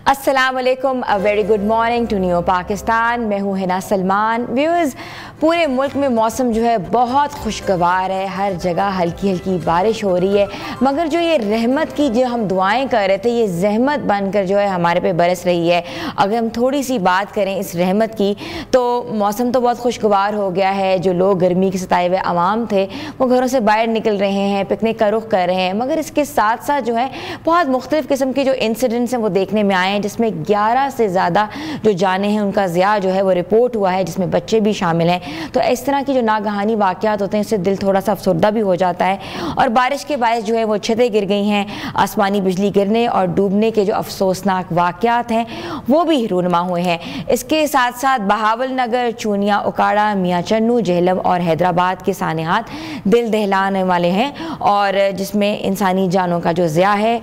अस्सलाम वालेकुम, a very good morning to new Pakistan. मैं हूँ हिना सलमान। व्यूअर्स, पूरे मुल्क में मौसम जो है बहुत खुशगवार है, हर जगह हल्की हल्की बारिश हो रही है, मगर जो ये रहमत की जो हम दुआएं कर रहे थे ये जहमत बनकर जो है हमारे पे बरस रही है। अगर हम थोड़ी सी बात करें इस रहमत की तो मौसम तो बहुत खुशगवार हो गया है। जो लोग गर्मी के सताए हुए आवाम थे वो घरों से बाहर निकल रहे हैं, पिकनिक का रुख कर रहे हैं, मगर इसके साथ साथ जो है बहुत मुख्तलिफ किस्म के जो इंसिडेंट्स हैं वो देखने में आए हैं, जिसमें 11 से ज़्यादा जो जाने हैं उनका ज़िया जो है वो रिपोर्ट हुआ है, जिसमें बच्चे भी शामिल हैं। तो इस तरह की जो नागहानी वाक़यात होते हैं उससे दिल थोड़ा सा अफसरदा भी हो जाता है। और बारिश के बायस जो है वो छतें गिर गई हैं, आसमानी बिजली गिरने और डूबने के जो अफसोसनाक वाक़यात हैं वो भी रूनमा हुए हैं। इसके साथ साथ बहावल नगर, चूनिया, उकाड़ा, मियाँ चन्नू, जेहलम और हैदराबाद के सानेहात दिल दहलाने वाले हैं, और जिसमें इंसानी जानों का जो ज़िया है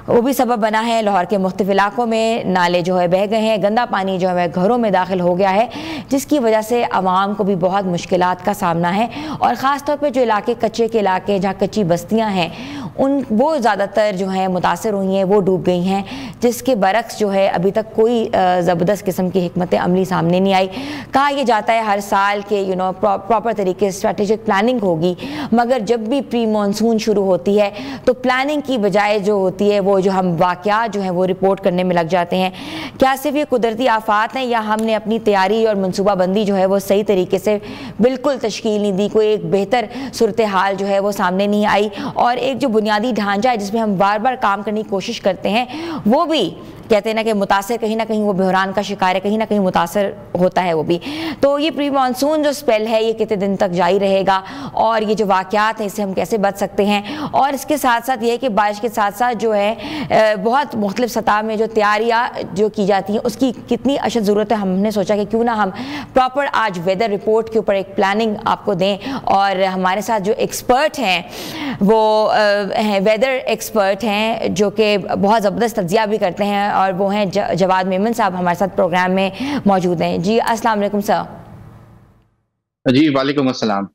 वो भी सबब बना है। लाहौर के मुख्तलिफ इलाकों में नाले जो है बह गए हैं, गंदा पानी जो है घरों में दाखिल हो गया है, जिसकी वजह से आवाम को भी बहुत मुश्किलात का सामना है। और ख़ास तौर पे जो इलाके कच्चे के इलाके जहाँ कच्ची बस्तियाँ हैं उन वो ज़्यादातर जो हैं मुतासर हुई हैं, वो डूब गई हैं, जिसके बरक्स जो है अभी तक कोई ज़बरदस्त किस्म की हिकमत अमली सामने नहीं आई। कहा यह जाता है हर साल के प्रॉपर तरीके से स्ट्रेटेजिक प्लानिंग होगी, मगर जब भी प्री मानसून शुरू होती है तो प्लानिंग की बजाय जो होती है वो जो हम वाक़यात जो हैं वो रिपोर्ट करने में लग जाते हैं। क्या सिर्फ ये कुदरती आफात हैं या हमने अपनी तैयारी और मनसूबाबंदी जो है वो सही तरीके से बिल्कुल तश्कील नहीं दी, कोई एक बेहतर सूरत हाल जो है वो सामने नहीं आई, और एक जो बुनियादी ढांचा है जिसमें हम बार बार काम करने की कोशिश करते हैं वो भी कहते हैं ना कि मुतासर कहीं ना कहीं वो बहरान का शिकार है, कहीं ना कहीं मुतासर होता है वो भी। तो ये प्री मानसून जो स्पेल है ये कितने दिन तक जारी रहेगा और ये जो वाक़यात हैं इससे हम कैसे बच सकते हैं। और इसके साथ साथ ये है कि बारिश के साथ साथ जो है बहुत मुख्तलिफ सतह में जो तैयारियाँ जो की जाती हैं उसकी कितनी अशद ज़रूरत है। हमने सोचा कि क्यों ना हम प्रॉपर आज वेदर रिपोर्ट के ऊपर एक प्लानिंग आपको दें, और हमारे साथ जो एक्सपर्ट हैं वो हैं वेदर एक्सपर्ट हैं जो कि बहुत ज़बरदस्त तज्ज़िया भी करते हैं, और वो हैं जवाद मेमन साहब हमारे साथ प्रोग्राम में मौजूद हैं। जी अस्सलाम वालेकुम सर। जी वालेकुम अस्सलाम।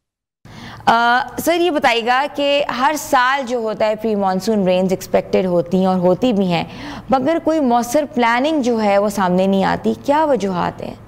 सर ये बताइएगा कि हर साल जो होता है प्री मानसून रेंज एक्सपेक्टेड होती हैं और होती भी हैं, मगर कोई मौसर प्लानिंग जो है वो सामने नहीं आती, क्या वजूहात हैं?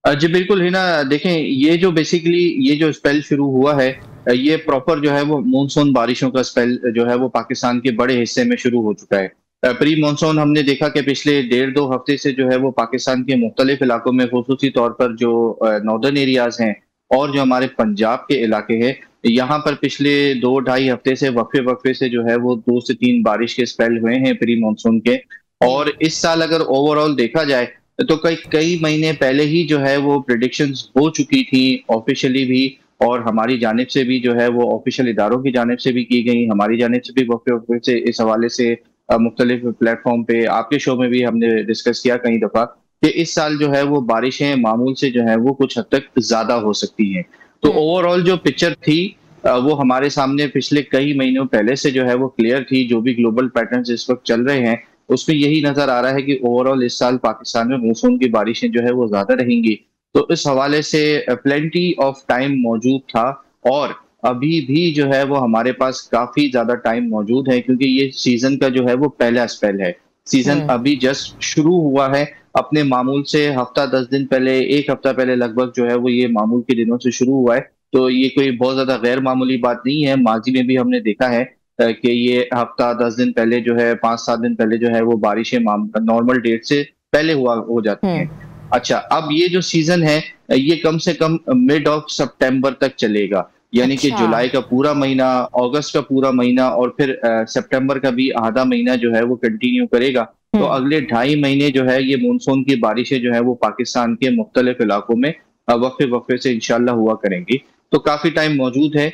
जी बिल्कुल ही ना, देखें ये जो बेसिकली ये जो स्पेल शुरू हुआ है ये प्रॉपर जो है वो मानसून बारिशों का स्पेल जो है वो पाकिस्तान के बड़े हिस्से में शुरू हो चुका है। प्री मानसून हमने देखा कि पिछले 1.5-2 हफ्ते से जो है वो पाकिस्तान के मुख्तलिफ इलाकों में, खुसूसी तौर पर जो नॉर्दर्न एरियाज हैं और जो हमारे पंजाब के इलाके हैं, यहाँ पर पिछले 2-2.5 हफ्ते से वक्फे से जो है वो 2 से 3 बारिश के स्पेल हुए हैं प्री मानसून के। और इस साल अगर ओवरऑल देखा जाए तो कई महीने पहले ही जो है वो प्रिडिक्शंस हो चुकी थी ऑफिशियली भी, और हमारी जानिब से भी जो है वो ऑफिशियल इदारों की जानिब से भी की गई, हमारी जानिब से भी वक्फे से इस हवाले से मुख्तलिफ प्लेटफॉर्म पे आपके शो में भी हमने डिस्कस किया कई दफा कि इस साल जो है वो बारिशें मामूल से जो है वो कुछ हद तक ज्यादा हो सकती हैं। तो ओवरऑल जो पिक्चर थी वो हमारे सामने पिछले कई महीनों पहले से जो है वो क्लियर थी। जो भी ग्लोबल पैटर्न्स इस वक्त चल रहे हैं उसमें यही नजर आ रहा है कि ओवरऑल इस साल पाकिस्तान में मानसून की बारिशें जो है वो ज्यादा रहेंगी। तो इस हवाले से प्लेंटी ऑफ टाइम मौजूद था, और अभी भी जो है वो हमारे पास काफी ज्यादा टाइम मौजूद है, क्योंकि ये सीजन का जो है वो पहला स्पेल है। सीजन अभी जस्ट शुरू हुआ है, अपने मामूल से हफ्ता 10 दिन पहले, 1 हफ्ता पहले लगभग जो है वो ये मामूल के दिनों से शुरू हुआ है। तो ये कोई बहुत ज्यादा गैर मामूली बात नहीं है। माजी में भी हमने देखा है कि ये हफ्ता 10 दिन पहले जो है, 5-7 दिन पहले जो है वो बारिशें नॉर्मल डेट से पहले हो जाती हैं। अच्छा, अब ये जो सीजन है ये कम से कम मिड ऑफ सितंबर तक चलेगा, यानी कि जुलाई का पूरा महीना, अगस्त का पूरा महीना और फिर सितंबर का भी आधा महीना जो है वो कंटिन्यू करेगा। तो अगले 2.5 महीने जो है ये मानसून की बारिशें जो है वो पाकिस्तान के मुख्तलिफ इलाकों में वक्फे से इंशाल्लाह हुआ करेंगी। तो काफी टाइम मौजूद है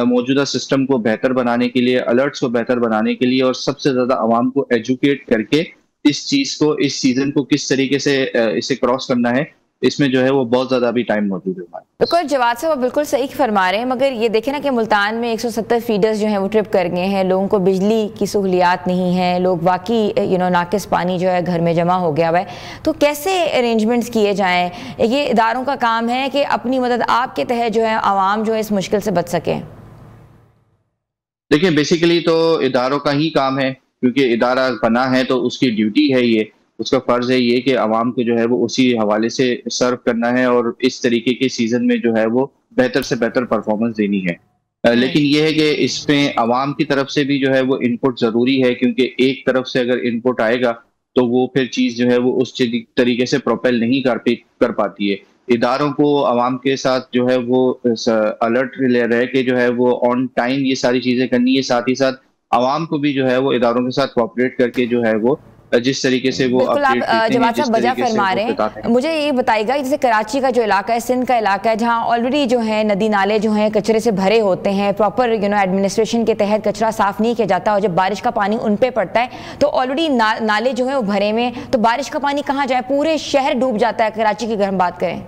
मौजूदा सिस्टम को बेहतर बनाने के लिए, अलर्ट्स को बेहतर बनाने के लिए, और सबसे ज्यादा आवाम को एजुकेट करके इस चीज को, इस सीजन को किस तरीके से इसे क्रॉस करना है, इसमें जो है वो बहुत ज्यादा अभी टाइम मौजूद है। बिल्कुल जवाद साहब बिल्कुल सही फरमा रहे हैं, मगर ये देखें ना कि मुल्तान में 170 फीडर्स जो हैं वो ट्रिप कर गए हैं, लोगों को बिजली की सहूलियात नहीं है, लोग वाकई नाकिस पानी जो है घर में जमा हो गया हुआ है। तो कैसे अरेंजमेंट्स किए जाएँ? ये इदारों का काम है कि अपनी मदद आपके तहत जो है आवाम जो है इस मुश्किल से बच सकें। देखिए बेसिकली तो इदारों का ही काम है क्योंकि इदारा बना है तो उसकी ड्यूटी है ये, उसका फर्ज है ये कि आवाम को जो है वो उसी हवाले से सर्व करना है और इस तरीके के सीजन में जो है वो बेहतर से बेहतर परफॉर्मेंस देनी है। हम्म। लेकिन ये है कि इसमें आवाम की तरफ से भी जो है वो इनपुट जरूरी है, क्योंकि एक तरफ से अगर इनपुट आएगा तो वो फिर चीज जो है वो उस तरीके से प्रोपेल नहीं कर पाती है। इदारों को आवाम के साथ जो है वो अलर्ट रह के जो है वो ऑन टाइम ये सारी चीजें करनी है, साथ ही साथ आवाम को भी जो है वो इदारों के साथ कोऑपरेट करके जो है वो जिस तरीके से वो बिल्कुल, आप अपडेट देते हैं, जवाद जिस साहब वजह तरीके से फरमा वो रहे बताते हैं, हैं। मुझे ये बताइएगा जैसे कराची का जो इलाका है, सिंध का इलाका है, जहाँ ऑलरेडी जो है नदी नाले जो हैं कचरे से भरे होते हैं, प्रॉपर एडमिनिस्ट्रेशन के तहत कचरा साफ नहीं किया जाता, और जब बारिश का पानी उन पे पड़ता है तो ऑलरेडी नाले जो है वो भरे में, तो बारिश का पानी कहाँ जाए, पूरे शहर डूब जाता है कराची की अगर हम बात करें।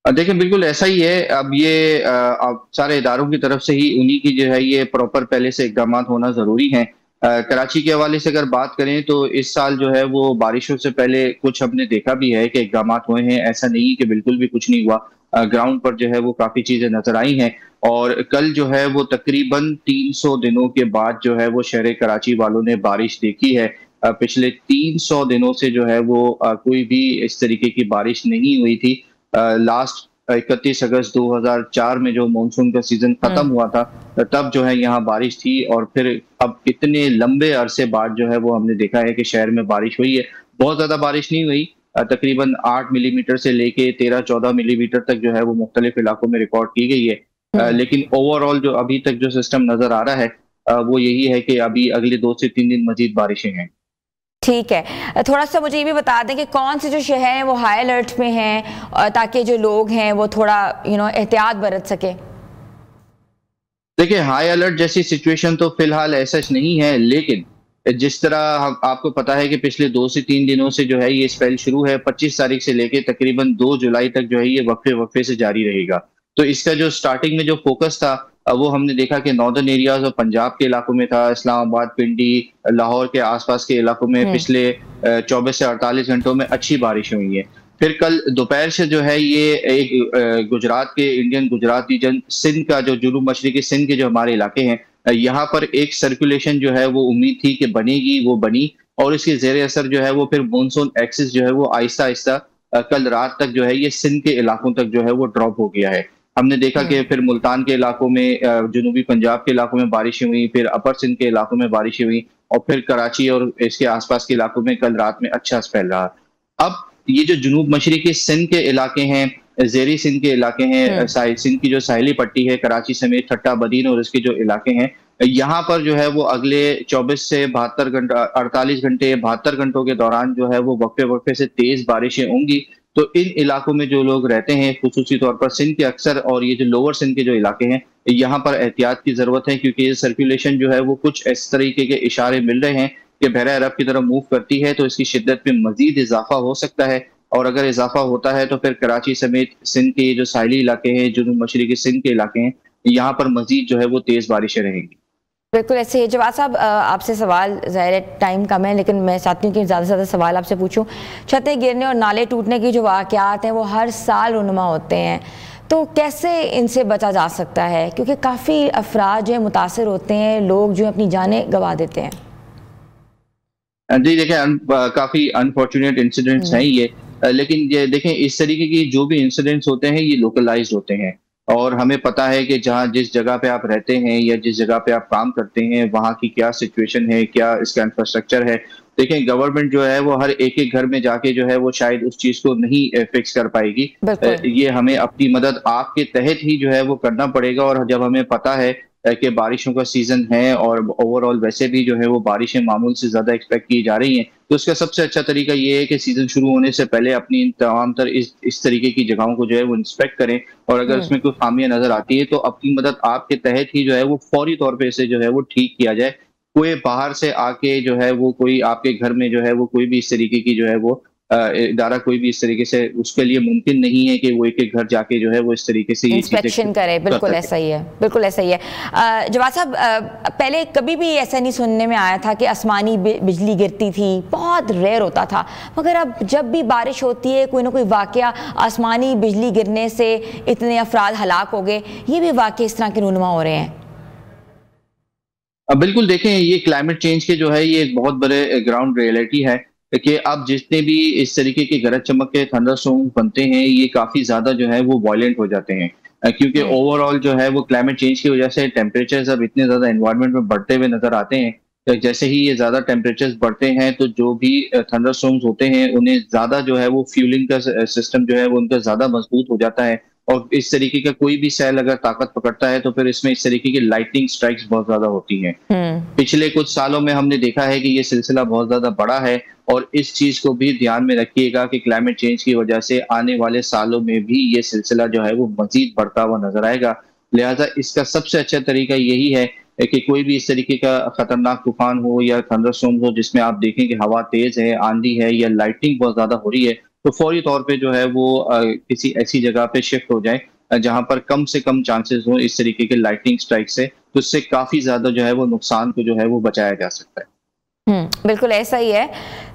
देखिए बिल्कुल ऐसा ही है। अब ये अब सारे इदारों की तरफ से ही उन्हीं की जो है ये प्रॉपर पहले से इकदाम होना जरूरी है। कराची के हवाले से अगर बात करें तो इस साल जो है वो बारिशों से पहले कुछ हमने देखा भी है कि इकदाम हुए हैं, ऐसा नहीं कि बिल्कुल भी कुछ नहीं हुआ। ग्राउंड पर जो है वो काफी चीजें नजर आई हैं, और कल जो है वो तकरीबन 300 दिनों के बाद जो है वो शहर कराची वालों ने बारिश देखी है। पिछले 300 दिनों से जो है वो कोई भी इस तरीके की बारिश नहीं हुई थी। लास्ट 31 अगस्त 2004 में जो मानसून का सीजन खत्म हुआ था, तब जो है यहाँ बारिश थी, और फिर अब इतने लंबे अरसे बाद जो है वो हमने देखा है कि शहर में बारिश हुई है। बहुत ज्यादा बारिश नहीं हुई, तकरीबन 8 मिलीमीटर से लेके 13-14 मिलीमीटर तक जो है वो मुख्तलिफ इलाकों में रिकॉर्ड की गई है। लेकिन ओवरऑल जो अभी तक जो सिस्टम नजर आ रहा है वो यही है कि अभी अगले 2 से 3 दिन मजीद बारिशें हैं। ठीक है, थोड़ा सा मुझे ये भी बता दें कि कौन से जो शहर हैं वो हाई अलर्ट में हैं, ताकि जो लोग हैं वो थोड़ा एहतियात बरत सके। देखिए हाई अलर्ट जैसी सिचुएशन तो फिलहाल ऐसा नहीं है, लेकिन जिस तरह आपको पता है कि पिछले 2 से 3 दिनों से जो है ये स्पेल शुरू है, 25 तारीख से लेके तकरीबन 2 जुलाई तक जो है ये वक्फे वक्फे से जारी रहेगा। तो इसका जो स्टार्टिंग में जो फोकस था वो हमने देखा कि नॉर्दर्न एरियाज और पंजाब के इलाकों में था, इस्लामाबाद, पिंडी, लाहौर के आसपास के इलाकों में पिछले 24 से 48 घंटों में अच्छी बारिश हुई है। फिर कल दोपहर से जो है ये एक गुजरात के इंडियन गुजरात रीजन, सिंध का जो जुनूब मशरकी सिंध के जो हमारे इलाके हैं, यहाँ पर एक सर्कुलेशन जो है वो उम्मीद थी कि बनेगी, वो बनी, और इसके जेर असर जो है वो फिर मानसून एक्सिस जो है वो आहिस्ता आहिस्ता कल रात तक जो है ये सिंध के इलाकों तक जो है वो ड्रॉप हो गया है। हमने देखा कि फिर मुल्तान के इलाकों में, जनूबी पंजाब के इलाकों में बारिशें हुई, फिर अपर सिंध के इलाकों में बारिशें हुई, और फिर कराची और इसके आसपास के इलाकों में कल रात में अच्छा स्पेल रहा। अब ये जो जुनूब मशरकी सिंध के इलाके हैं, जेरी सिंध के इलाके हैं, सिंध की जो साहिली पट्टी है कराची समेत ठट्टा बदीन और इसके जो इलाके हैं, यहाँ पर जो है वो अगले 24 से 72 घंटा 48 घंटे 72 घंटों के दौरान जो है वो वक्फे वक्फे से तेज बारिशें होंगी। तो इन इलाकों में जो लोग रहते हैं, खुसूसी तौर पर सिंध के अक्सर और ये जो लोअर सिंध के जो इलाके हैं, यहाँ पर एहतियात की जरूरत है, क्योंकि ये सर्कुलेशन जो है वो कुछ इस तरीके के इशारे मिल रहे हैं कि बहरा अरब की तरफ मूव करती है, तो इसकी शिद्दत में मजीद इजाफा हो सकता है। और अगर इजाफा होता है तो फिर कराची समेत सिंध के जो साहिली इलाके हैं, जुनूब मशरकी सिंध के इलाके हैं, यहाँ पर मजीद जो है वो तेज बारिशें रहेंगी। बिल्कुल ऐसे ही। जवाद साहब, आपसे सवाल, ज़ाहिर टाइम कम है लेकिन मैं चाहती हूँ कि ज़्यादा से ज़्यादा सवाल आपसे पूछूं। छतें गिरने और नाले टूटने की जो वाक़यात हैं वो हर साल रुनुमा होते हैं, तो कैसे इनसे बचा जा सकता है, क्योंकि काफ़ी अफराद जो है मुतासर होते हैं, लोग जो अपनी जानें गंवा देते हैं। जी देखिए, काफी अनफॉर्चुनेट इंसिडेंट्स हैं ये, लेकिन ये देखें इस तरीके की जो भी इंसिडेंट्स होते हैं ये लोकलाइज्ड होते हैं, और हमें पता है कि जहाँ जिस जगह पे आप रहते हैं या जिस जगह पे आप काम करते हैं वहाँ की क्या सिचुएशन है, क्या इसका इंफ्रास्ट्रक्चर है। देखें गवर्नमेंट जो है वो हर एक एक घर में जाके जो है वो शायद उस चीज को नहीं फिक्स कर पाएगी। ये हमें अपनी मदद आपके तहत ही जो है वो करना पड़ेगा, और जब हमें पता है कि बारिशों का सीजन है और ओवरऑल वैसे भी जो है वो बारिशें मामूल से ज्यादा एक्सपेक्ट की जा रही हैं, तो उसका सबसे अच्छा तरीका ये है कि सीजन शुरू होने से पहले अपनी तमाम तर इस तरीके की जगहों को जो है वो इंस्पेक्ट करें, और अगर उसमें कोई खामियां नजर आती है तो अपनी मदद आपके तहत ही जो है वो फौरी तौर पे इसे जो है वो ठीक किया जाए। कोई बाहर से आके जो है वो कोई आपके घर में जो है वो कोई भी इस तरीके की जो है वो इदारा कोई भी इस तरीके से उसके लिए मुमकिन नहीं है कि वो एक एक घर जाके जो है वो इस तरीके से इंस्पेक्शन करे। बिल्कुल ऐसा ही है, बिल्कुल ऐसा ही है। जवाद साहब, पहले कभी भी ऐसा नहीं सुनने में आया था कि आसमानी बिजली गिरती थी, बहुत रेयर होता था, मगर अब जब भी बारिश होती है कोई ना कोई वाकया आसमानी बिजली गिरने से इतने अफराद हलाक हो गए, ये भी वाकये इस तरह के रूनुमा हो रहे हैं। बिल्कुल देखें, ये क्लाइमेट चेंज के जो है ये एक बहुत बड़े ग्राउंड रियलिटी है कि अब जितने भी इस तरीके के गरज चमक के थंडरस्टॉर्म बनते हैं, ये काफी ज्यादा जो है वो वायलेंट हो जाते हैं, क्योंकि हम्म। ओवरऑल जो है वो क्लाइमेट चेंज की वजह से टेम्परेचर्स अब इतने ज्यादा एनवायरनमेंट में बढ़ते हुए नजर आते हैं। तो जैसे ही ये ज्यादा टेम्परेचर्स बढ़ते हैं तो जो भी थंडरस्टॉर्म्स होते हैं उन्हें ज्यादा जो है वो फ्यूलिंग का सिस्टम जो है वो उनका ज्यादा मजबूत हो जाता है। और इस तरीके का कोई भी सेल अगर ताकत पकड़ता है तो फिर इसमें इस तरीके की लाइटनिंग स्ट्राइक्स बहुत ज्यादा होती हैं। पिछले कुछ सालों में हमने देखा है कि ये सिलसिला बहुत ज्यादा बड़ा है, और इस चीज को भी ध्यान में रखिएगा कि क्लाइमेट चेंज की वजह से आने वाले सालों में भी ये सिलसिला जो है वो मजीद बढ़ता हुआ नजर आएगा। लिहाजा इसका सबसे अच्छा तरीका यही है कि कोई भी इस तरीके का खतरनाक तूफान हो या थंडरस्टॉर्म हो जिसमें आप देखें कि हवा तेज है, आंधी है या लाइटनिंग बहुत ज्यादा हो रही है, तो फौरी तौर पे जो है वो किसी ऐसी जगह पे शिफ्ट हो जाए जहां पर कम से कम चांसेस हो इस तरीके के लाइटनिंग स्ट्राइक से, तो इससे काफी ज्यादा जो है वो नुकसान को जो है वो बचाया जा सकता है। बिल्कुल ऐसा ही है।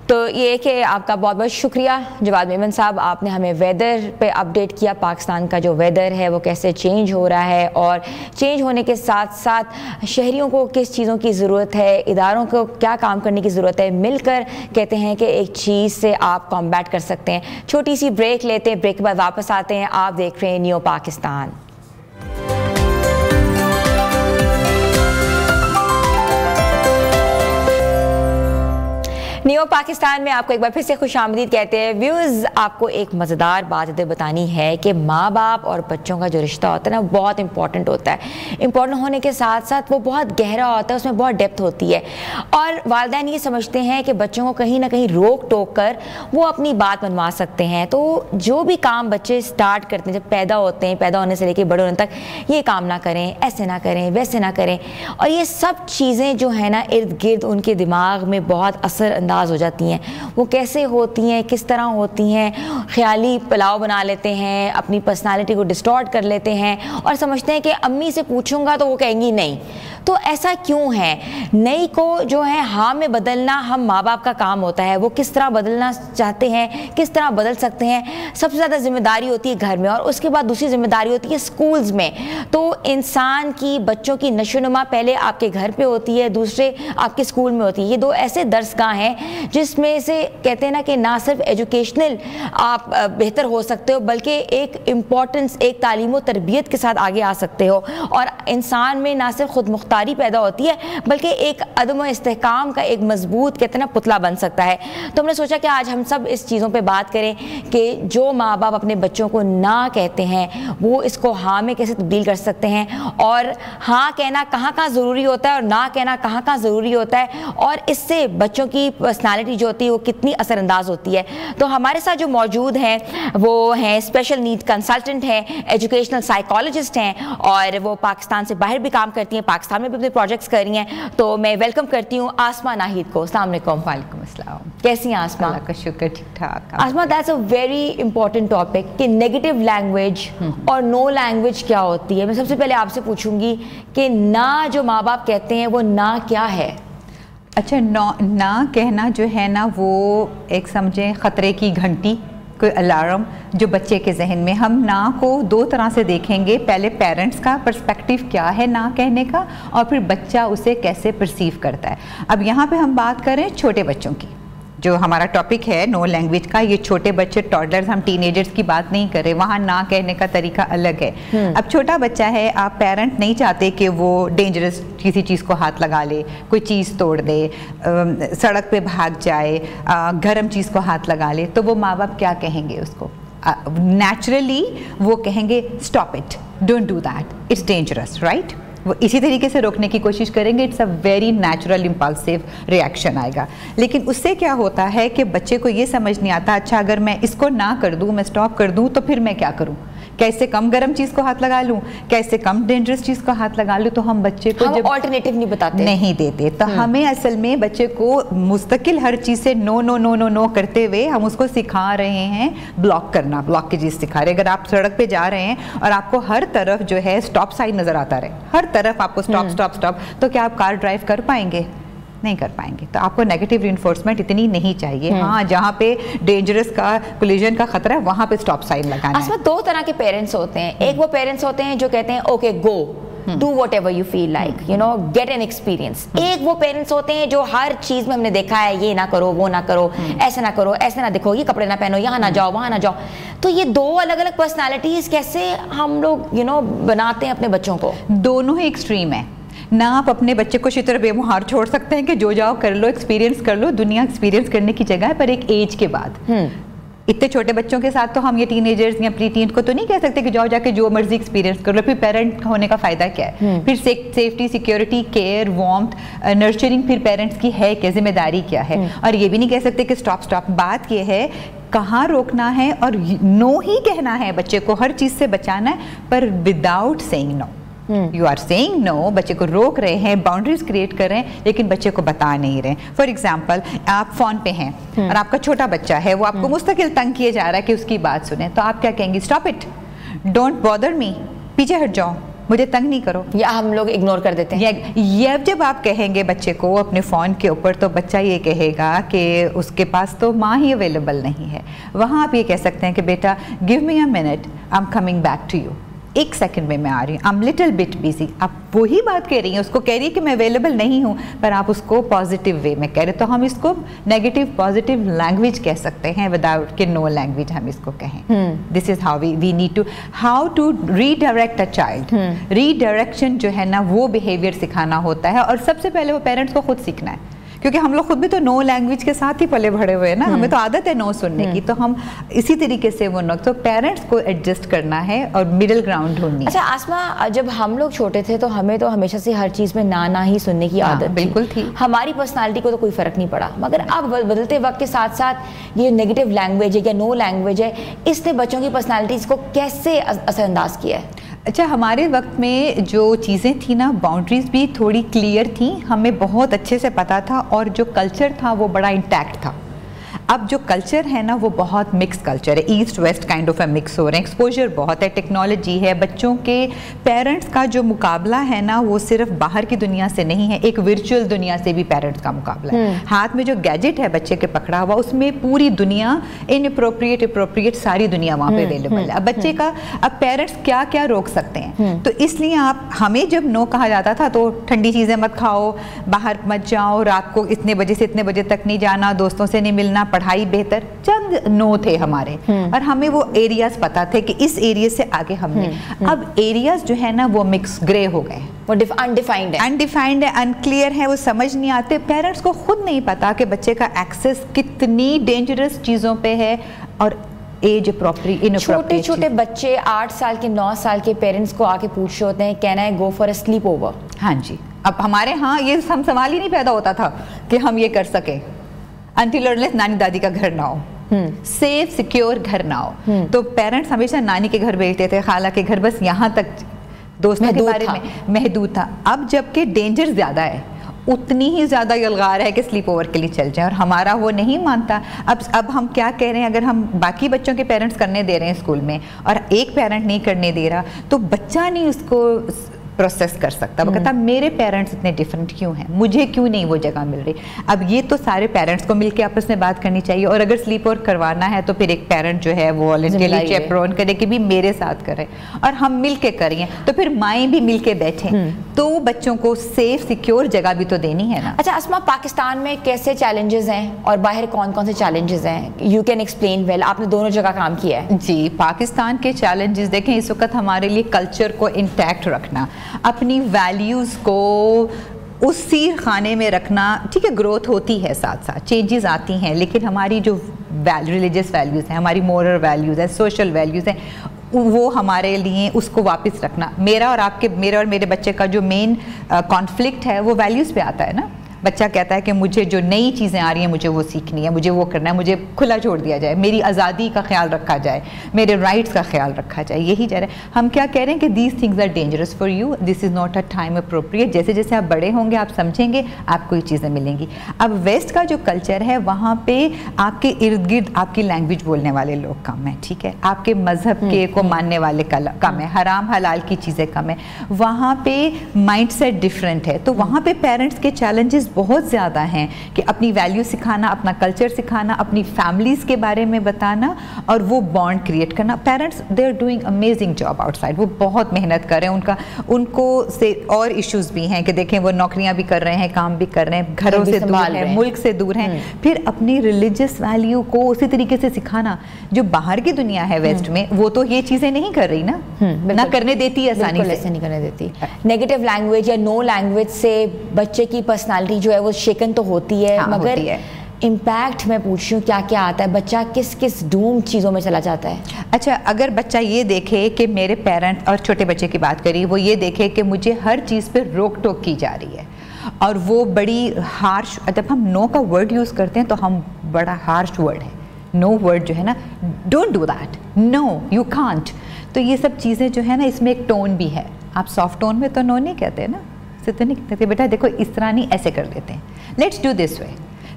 तो ये कि आपका बहुत बहुत शुक्रिया जवाद मेमन साहब, आपने हमें वेदर पे अपडेट किया, पाकिस्तान का जो वेदर है वो कैसे चेंज हो रहा है और चेंज होने के साथ साथ शहरियों को किस चीज़ों की ज़रूरत है, इदारों को क्या काम करने की ज़रूरत है, मिलकर कहते हैं कि एक चीज़ से आप कॉम्बैट कर सकते हैं। छोटी सी ब्रेक लेते हैं, ब्रेक के बाद वापस आते हैं। आप देख रहे हैं न्यू पाकिस्तान। न्यू पाकिस्तान में आपको एक बार फिर से खुशामदीद कहते हैं। व्यूज़, आपको एक मज़ेदार बात इधर बतानी है कि माँ बाप और बच्चों का जो रिश्ता होता है ना, बहुत इंपॉर्टेंट होता है। इंपॉर्टेंट होने के साथ साथ वो बहुत गहरा होता है, उसमें बहुत डेप्थ होती है। और वालिदैन ये समझते हैं कि बच्चों को कहीं ना कहीं रोक टोक कर वो अपनी बात मनवा सकते हैं। तो जो भी काम बच्चे स्टार्ट करते हैं, जब पैदा होते हैं, पैदा होने से लेकर बड़े होने तक, ये काम ना करें, ऐसे ना करें, वैसे ना करें, और ये सब चीज़ें जो है ना इर्द गिर्द उनके दिमाग में बहुत असर हो जाती हैं। वो कैसे होती हैं, किस तरह होती हैं, ख्याली पुलाव बना लेते हैं, अपनी पर्सनालिटी को डिस्टॉर्ट कर लेते हैं और समझते हैं कि अम्मी से पूछूंगा तो वो कहेंगी नहीं। तो ऐसा क्यों है? नहीं को जो है हाँ में बदलना हम माँ बाप का काम होता है। वो किस तरह बदलना चाहते हैं, किस तरह बदल सकते हैं, सबसे ज़्यादा जिम्मेदारी होती है घर में, और उसके बाद दूसरी जिम्मेदारी होती है स्कूल्स में। तो इंसान की, बच्चों की नशोनुमा पहले आपके घर पे होती है, दूसरे आपके स्कूल में होती है। ये दो ऐसे दरसगाह हैं जिसमें से कहते हैं ना कि ना सिर्फ एजुकेशनल आप बेहतर हो सकते हो, बल्कि एक इम्पॉर्टेंस, एक तालीम व तरबियत के साथ आगे आ सकते हो, और इंसान में ना सिर्फ खुद मुख्तारी पैदा होती है बल्कि एक अदम इस्तेहकाम का एक मजबूत कहते हैं ना पुतला बन सकता है। तो हमने सोचा कि आज हम सब इस चीज़ों पे बात करें कि जो माँ बाप अपने बच्चों को ना कहते हैं वो इसको हाँ में कैसे तब्दील कर सकते हैं, और हाँ कहना कहाँ कहाँ ज़रूरी होता है और ना कहना कहाँ कहाँ ज़रूरी होता है, और इससे बच्चों की पर्सनालिटी जो होती है वो कितनी असरअंदाज होती है। तो हमारे साथ जो मौजूद हैं वो हैं स्पेशल नीड कंसल्टेंट हैं, एजुकेशनल साइकोलॉजिस्ट हैं, और वो पाकिस्तान से बाहर भी काम करती हैं, पाकिस्तान में भी अपने प्रोजेक्ट्स कर रही हैं। तो मैं वेलकम करती हूँ आसमा नाहिद को। अस्सलाम वालेकुम। वालेकुम अस्सलाम। कैसी हैं आसमा? अल्लाह का शुक्र, ठीक ठाक। Asma, that's a very important topic कि नेगेटिव लैंग्वेज और नो लैंग्वेज क्या होती है। मैं सबसे पहले आपसे पूछूंगी कि ना जो माँ बाप कहते हैं वो ना क्या है? अच्छा, ना कहना जो है ना वो एक समझें ख़तरे की घंटी, कोई अलार्म जो बच्चे के जहन में। हम ना को दो तरह से देखेंगे, पहले पेरेंट्स का पर्सपेक्टिव क्या है ना कहने का, और फिर बच्चा उसे कैसे परसीव करता है। अब यहाँ पे हम बात करें छोटे बच्चों की, जो हमारा टॉपिक है नो लैंग्वेज का। ये छोटे बच्चे, टॉडलर्स, हम टीनेजर्स की बात नहीं कर रहे, वहाँ ना कहने का तरीका अलग है। अब छोटा बच्चा है, आप पेरेंट नहीं चाहते कि वो डेंजरस किसी चीज़ को हाथ लगा ले, कोई चीज़ तोड़ दे, सड़क पे भाग जाए, गर्म चीज़ को हाथ लगा ले, तो वो माँ बाप क्या कहेंगे उसको? नेचुरली वो कहेंगे stop it, don't do that, it's dangerous, right? वो इसी तरीके से रोकने की कोशिश करेंगे। It's a very natural impulsive reaction आएगा। लेकिन उससे क्या होता है कि बच्चे को ये समझ नहीं आता, अच्छा अगर मैं इसको ना कर दूं, मैं स्टॉप कर दूं, तो फिर मैं क्या करूं? कैसे कम गर्म चीज़ को हाथ लगा लूं, कैसे कम डेंजरस चीज़ को हाथ लगा लूं? तो हम बच्चे को जब ऑल्टरनेटिव नहीं देते तो हमें असल में बच्चे को मुस्तकिल हर चीज़ से no no no no no करते हुए हम उसको सिखा रहे हैं ब्लॉक करना, ब्लॉक की चीज़ सिखा रहे हैं। अगर आप सड़क पे जा रहे हैं और आपको हर तरफ जो है स्टॉप साइन नज़र आता रहे, हर तरफ आपको स्टॉप स्टॉप स्टॉप, तो क्या आप कार ड्राइव कर पाएंगे? नहीं कर पाएंगे। तो आपको नेगेटिव रिइंफोर्समेंट इतनी नहीं चाहिए। हाँ, जहाँ पे डेंजरस का कोलिजन का खतरा है वहाँ पे स्टॉप साइन लगाना है। दो तरह के पेरेंट्स होते हैं। एक वो पेरेंट्स होते हैं जो कहते हैं okay go, do whatever you feel like, you know, get an experience. एक वो पेरेंट्स होते हैं जो हर चीज में हमने देखा है, ये ना करो, वो ना करो, ऐसे ना करो, ऐसे ना देखो, ये कपड़े ना पहनो, यहाँ ना जाओ, वहाँ ना जाओ। तो ये दो अलग अलग पर्सनैलिटीज कैसे हम लोग बनाते हैं अपने बच्चों को? दोनों ही एक्सट्रीम है ना। आप अपने बच्चे को इसी तरह बेमुहार छोड़ सकते हैं कि जो जाओ कर लो, एक्सपीरियंस कर लो। दुनिया एक्सपीरियंस करने की जगह है, पर एक एज के बाद। इतने छोटे बच्चों के साथ तो हम ये टीनेजर्स या प्री टीन को तो नहीं कह सकते कि जाओ जाके जो मर्जी एक्सपीरियंस कर लो। फिर पेरेंट होने का फ़ायदा क्या है? फिर safety, security, care, warmth, nurturing फिर पेरेंट्स की है क्या, जिम्मेदारी क्या है? और ये भी नहीं कह सकते कि स्टॉप। बात ये है कहाँ रोकना है और नो ही कहना है, बच्चे को हर चीज़ से बचाना है, पर without saying no. You are saying no, बच्चे को रोक रहे हैं, बाउंड्रीज क्रिएट कर रहे हैं, लेकिन बच्चे को बता नहीं रहे। फॉर एग्जाम्पल, आप फोन पे हैं और आपका छोटा बच्चा है, वो आपको मुस्तकिल तंग किए जा रहा है कि उसकी बात सुने, तो आप क्या कहेंगे? Stop it, don't bother me, पीछे हट जाओ, मुझे तंग नहीं करो। या हम लोग इग्नोर कर देते हैं। ये जब आप कहेंगे बच्चे को अपने फ़ोन के ऊपर, तो बच्चा ये कहेगा कि उसके पास तो माँ ही अवेलेबल नहीं है। वहाँ आप ये कह सकते हैं कि बेटा, give me a minute, I am coming back to you, 1 second में मैं आ रही हूँ, I am little bit busy. आप वही बात कह रही हैं, उसको कह रही है कि मैं अवेलेबल नहीं हूँ, पर आप उसको पॉजिटिव वे में कह रहे। तो हम इसको नेगेटिव पॉजिटिव लैंग्वेज कह सकते हैं, विदाउट कि नो लैंग्वेज हम इसको कहें। This is how we need to how to redirect a child. Redirection जो है ना, वो बिहेवियर सिखाना होता है, और सबसे पहले वो पेरेंट्स को खुद सीखना है, क्योंकि हम लोग खुद भी तो नो लैंग्वेज के साथ ही पले बढ़े हुए हैं ना। हमें तो आदत है नो सुनने की, तो हम इसी तरीके से वो तो पेरेंट्स को एडजस्ट करना है और मिडिल ग्राउंड ढूंढनी है। अच्छा आसमा, जब हम लोग छोटे थे तो हमें तो हमेशा से हर चीज़ में ना ही सुनने की आदत बिल्कुल थी। हमारी पर्सनालिटी को तो कोई फर्क नहीं पड़ा, मगर अब बदलते वक्त के साथ साथ ये नेगेटिव लैंग्वेज है या नो लैंग्वेज है, इसने बच्चों की पर्सनालिटीज को कैसे असरअंदाज किया है? अच्छा, हमारे वक्त में जो चीज़ें थी ना, बाउंड्रीज भी थोड़ी क्लियर थी, हमें बहुत अच्छे से पता था, और जो कल्चर था वो बड़ा इंटैक्ट था। अब जो कल्चर है ना, वो बहुत मिक्स कल्चर है, east west kind of mix हो रहे हैं, एक्सपोजर बहुत है, टेक्नोलॉजी है। बच्चों के पेरेंट्स का जो मुकाबला है ना, वो सिर्फ बाहर की दुनिया से नहीं है, एक वर्चुअल दुनिया से भी पेरेंट्स का मुकाबला है। हाथ में जो गैजेट है बच्चे के पकड़ा हुआ, उसमें पूरी दुनिया, इनअप्रोप्रिएट सारी दुनिया वहाँ पे अवेलेबल है। अब बच्चे का, अब पेरेंट्स क्या क्या रोक सकते हैं? तो इसलिए हमें जब नो कहा जाता था तो ठंडी चीज़ें मत खाओ, बाहर मत जाओ, रात को इतने बजे से इतने बजे तक नहीं जाना, दोस्तों से नहीं मिलना, पढ़ाई बेहतर, चंद नो थे हमारे, और हमें वो एरियाज पता थे कि इस एरिया से आगे हमने। अब एरियाज जो है ना, वो मिक्स ग्रे हो गए, वो अनडिफाइंड है, अनक्लियर है, वो समझ नहीं आते। पेरेंट्स को खुद नहीं पता कि बच्चे का एक्सेस कितनी डेंजरस चीज़ों पे है, और एज अप्रोप्रिएट। छोटे बच्चे 8 साल के 9 साल के पेरेंट्स को आके पूछ रहे होते हैं, कहना है go for a slip over. हाँ जी, अब हमारे यहाँ ये हम सवाल ही नहीं पैदा होता था कि हम ये कर सके, अनटिल अनलेस नानी दादी का घर ना हो, सेफ सिक्योर घर ना हो। तो पेरेंट्स हमेशा नानी के घर भेजते थे, खाला के घर, बस यहाँ तक दोस्तों के बारे में महदूद था। अब जबकि डेंजर ज़्यादा है, उतनी ही ज़्यादा यलगार है कि स्लीप ओवर के लिए चल जाए, और हमारा वो नहीं मानता। अब हम क्या कह रहे हैं, अगर हम बाकी बच्चों के पेरेंट्स करने दे रहे हैं स्कूल में, और एक पेरेंट नहीं करने दे रहा, तो बच्चा नहीं उसको प्रोसेस कर सकता। वो कहता मेरे पेरेंट्स इतने डिफरेंट क्यों हैं, मुझे क्यों नहीं वो जगह मिल रही। अब ये तो सारे पेरेंट्स को मिलके आपस में बात करनी चाहिए, और अगर स्लीप ओवर करवाना है तो फिर एक पेरेंट जो है वो वॉलंटियरली चैपरॉन करे कि भी मेरे साथ करें, और हम मिल के करें, तो फिर माएँ भी मिल के बैठें, तो बच्चों को सेफ सिक्योर जगह भी तो देनी है ना। अच्छा अस्मा, पाकिस्तान में कैसे चैलेंजेस हैं और बाहर कौन कौन से चैलेंजेस हैं? यू कैन एक्सप्लेन वेल, आपने दोनों जगह काम किया है। जी, पाकिस्तान के चैलेंजेस देखें, इस वक्त हमारे लिए कल्चर को इंटैक्ट रखना, अपनी वैल्यूज़ को उसी खाने में रखना, ठीक है, ग्रोथ होती है, साथ साथ चेंजेस आती हैं, लेकिन हमारी जो रिलीजियस वैल्यूज़ हैं, हमारी मोरल वैल्यूज़ हैं, सोशल वैल्यूज़ हैं, वो हमारे लिए उसको वापस रखना। मेरा और मेरे बच्चे का जो मेन कॉन्फ्लिक्ट है वो वैल्यूज़ पे आता है ना। बच्चा कहता है कि मुझे जो नई चीज़ें आ रही हैं मुझे वो सीखनी है, मुझे वो करना है, मुझे खुला छोड़ दिया जाए, मेरी आज़ादी का ख्याल रखा जाए, मेरे राइट्स का ख्याल रखा जाए, यही जा रहा है। हम क्या कह रहे हैं कि these things are dangerous for you, this is not a time appropriate. जैसे जैसे आप बड़े होंगे आप समझेंगे, आपको ये चीज़ें मिलेंगी। अब वेस्ट का जो कल्चर है, वहाँ पे आपके इर्द गिर्द आपकी लैंग्वेज बोलने वाले लोग कम हैं, ठीक है, आपके मज़हब के को मानने वाले कम है, हराम हलाल की चीज़ें कम है, वहाँ पे माइंड सेट डिफरेंट है, तो वहाँ पे पेरेंट्स के चैलेंजेस चैलेंजेस बहुत ज़्यादा हैं कि अपनी वैल्यू सिखाना, अपना कल्चर सिखाना, अपनी फैमिलीज़ के बारे में बताना और वो बॉन्ड क्रिएट करना। Parents they are doing amazing job outside, वो बहुत मेहनत कर रहे हैं। उनको से और इश्यूज़ भी हैं कि देखें वो नौकरियां भी कर रहे हैं, काम भी कर रहे हैं, घरों से दूर हैं, मुल्क से दूर हैं, फिर अपनी रिलीजियस वैल्यू को उसी तरीके से सिखाना। जो बाहर की दुनिया है वेस्ट में, वो तो ये चीज़ें नहीं कर रही ना करने देती है, आसानी से नहीं करने देती। नेगेटिव लैंग्वेज या नो लैंग्वेज से बच्चे की पर्सनालिटी जो है वो शेकन तो होती है, मगर इम्पैक्ट मैं पूछ रही हूँ क्या क्या आता है, बच्चा किस किस डूम चीज़ों में चला जाता है। अच्छा, अगर बच्चा ये देखे कि मेरे पेरेंट्स, और छोटे बच्चे की बात करिए, वो ये देखे कि मुझे हर चीज़ पे रोक टोक की जा रही है और वो बड़ी हार्श, जब हम नो का वर्ड यूज़ करते हैं तो हम बड़ा हार्श वर्ड है, नो वर्ड जो है ना, don't do that, no you can't, तो ये सब चीज़ें जो है ना, इसमें एक टोन भी है। आप सॉफ्ट टोन में तो नो नहीं कहते ना, तो नहीं कहते बेटा देखो इस तरह नहीं, ऐसे कर देते हैं, let's do this way,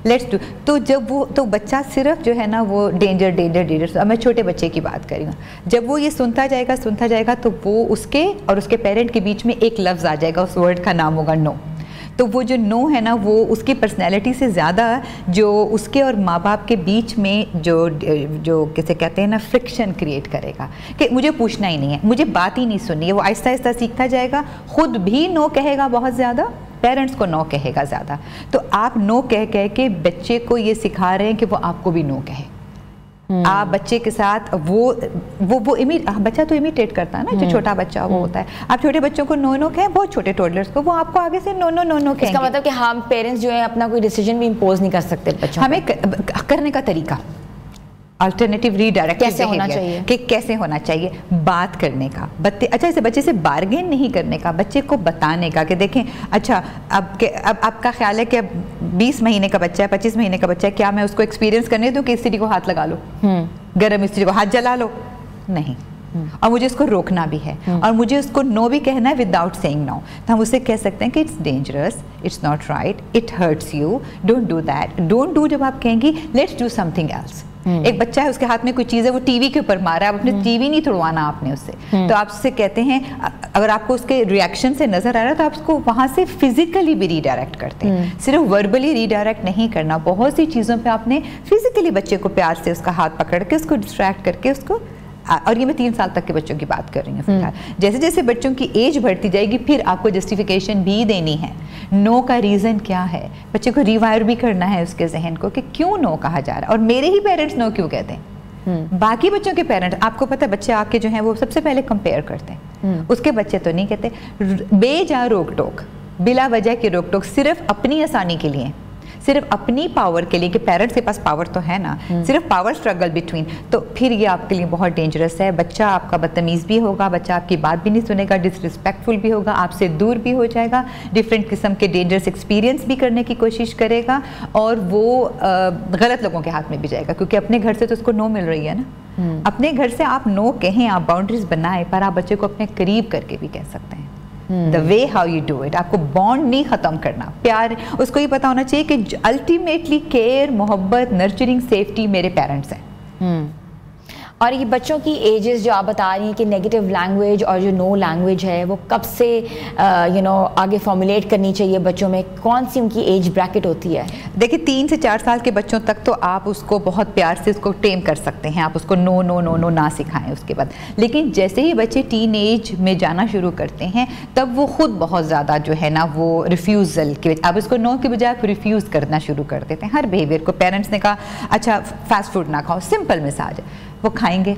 let's do. तो जब वो, तो बच्चा सिर्फ जो है ना वो डेंजर डेंजर डेंजर, अब मैं छोटे बच्चे की बात कर रही हूँ, जब वो ये सुनता जाएगा तो वो उसके और उसके पेरेंट के बीच में एक लफ्ज़ आ जाएगा, उस वर्ड का नाम होगा नो। तो वो जो नो है ना, वो उसकी पर्सनैलिटी से ज़्यादा जो उसके और माँ बाप के बीच में जो किसे कहते हैं ना, फ्रिक्शन क्रिएट करेगा कि मुझे पूछना ही नहीं है, मुझे बात ही नहीं सुननी है। वो आहिस्ता आहिस्ता सीखता जाएगा, खुद भी नो कहेगा बहुत ज़्यादा, पेरेंट्स को नो कहेगा ज़्यादा। तो आप नो कह के बच्चे को ये सिखा रहे हैं कि वो आपको भी नो कहे। आप बच्चे के साथ बच्चा तो इमिटेट करता है ना, जो छोटा बच्चा वो होता है। आप छोटे बच्चों को नो नो कहें, बहुत छोटे टोडलर्स को, वो आपको आगे से नो नो नो नो कहेंगे। इसका मतलब कि हम पेरेंट्स जो है अपना कोई डिसीजन भी इम्पोज नहीं कर सकते बच्चों, हमें करने का तरीका, अल्टरनेटिव रीडायरेक्टिव कैसे होना चाहिए, कि कैसे होना चाहिए बात करने का। अच्छा, इसे बच्चे से बार्गेन नहीं करने का, बच्चे को बताने का कि देखें अच्छा अब आपका ख्याल है कि अब 20 महीने का बच्चा है, 25 महीने का बच्चा है, क्या मैं उसको एक्सपीरियंस करने दूं कि स्त्री को हाथ लगा लो, गर्म स्त्री को हाथ जला लो? नहीं। और मुझे उसको रोकना भी है और मुझे उसको नो भी कहना है विदाउट सेइंग नो। तो हम उससे कह सकते हैं कि it's dangerous, it's not right, it hurts you, don't do that, don't do. जब आप कहेंगी लेट्स डू समथिंग एल्स, एक बच्चा है उसके हाथ में कोई चीज़ है, वो टीवी के ऊपर मारा है, अब अपने टीवी नहीं तोड़वाना आपने उससे, तो आप उससे कहते हैं, अगर आपको उसके रिएक्शन से नजर आ रहा है तो आप उसको वहाँ से फिजिकली भी रीडायरेक्ट करते हैं, सिर्फ वर्बली रीडायरेक्ट नहीं करना। बहुत सी चीज़ों पे आपने फिजिकली बच्चे को प्यार से उसका हाथ पकड़ के उसको डिस्ट्रैक्ट करके उसको, और ये मैं 3 साल तक के बच्चों की बात कर रही हूँ फिलहाल। जैसे जैसे बच्चों की एज बढ़ती जाएगी फिर आपको जस्टिफिकेशन भी देनी है, नो का रीज़न क्या है, बच्चे को रिवायर भी करना है उसके जहन को कि क्यों नो कहा जा रहा है और मेरे ही पेरेंट्स नो क्यों कहते हैं। बाकी बच्चों के पेरेंट्स, आपको पता है बच्चे आके जो हैं वो सबसे पहले कंपेयर करते हैं, उसके बच्चे तो नहीं कहते। बेजा रोक टोक, बिला वजह की रोक टोक, सिर्फ अपनी आसानी के लिए, सिर्फ अपनी पावर के लिए कि पेरेंट्स के पास पावर तो है ना, सिर्फ पावर स्ट्रगल बिटवीन, तो फिर ये आपके लिए बहुत डेंजरस है। बच्चा आपका बदतमीज़ भी होगा, बच्चा आपकी बात भी नहीं सुनेगा, डिसरिस्पेक्टफुल भी होगा, आपसे दूर भी हो जाएगा, डिफरेंट किस्म के डेंजरस एक्सपीरियंस भी करने की कोशिश करेगा और वो गलत लोगों के हाथ में भी जाएगा, क्योंकि अपने घर से तो उसको नो मिल रही है ना। अपने घर से आप नो कहें, आप बाउंड्रीज बनाएं, पर आप बच्चे को अपने करीब करके भी कह सकते हैं। The way how you do it, आपको बॉन्ड नहीं ख़त्म करना, प्यार, उसको ये पता होना चाहिए कि अल्टीमेटली केयर, मोहब्बत, नर्चरिंग, सेफ्टी मेरे पेरेंट्स हैं। और ये बच्चों की एजेस जो आप बता रही हैं कि नेगेटिव लैंग्वेज और जो नो लैंग्वेज है वो कब से आगे फॉर्मुलेट करनी चाहिए बच्चों में, कौन सी उनकी एज ब्रैकेट होती है? देखिए 3 से 4 साल के बच्चों तक तो आप उसको बहुत प्यार से उसको टेम कर सकते हैं, आप उसको नो नो नो नो ना सिखाएं उसके बाद। लेकिन जैसे ही बच्चे टीन एज में जाना शुरू करते हैं तब वो खुद बहुत ज़्यादा जो है ना वो रिफ्यूज़ल के, आप उसको नो के बजाय रिफ्यूज़ करना शुरू कर देते हैं हर बिहेवियर को। पेरेंट्स ने कहा अच्छा फास्ट फूड ना खाओ, सिंपल मिसाज, वो खाएंगे,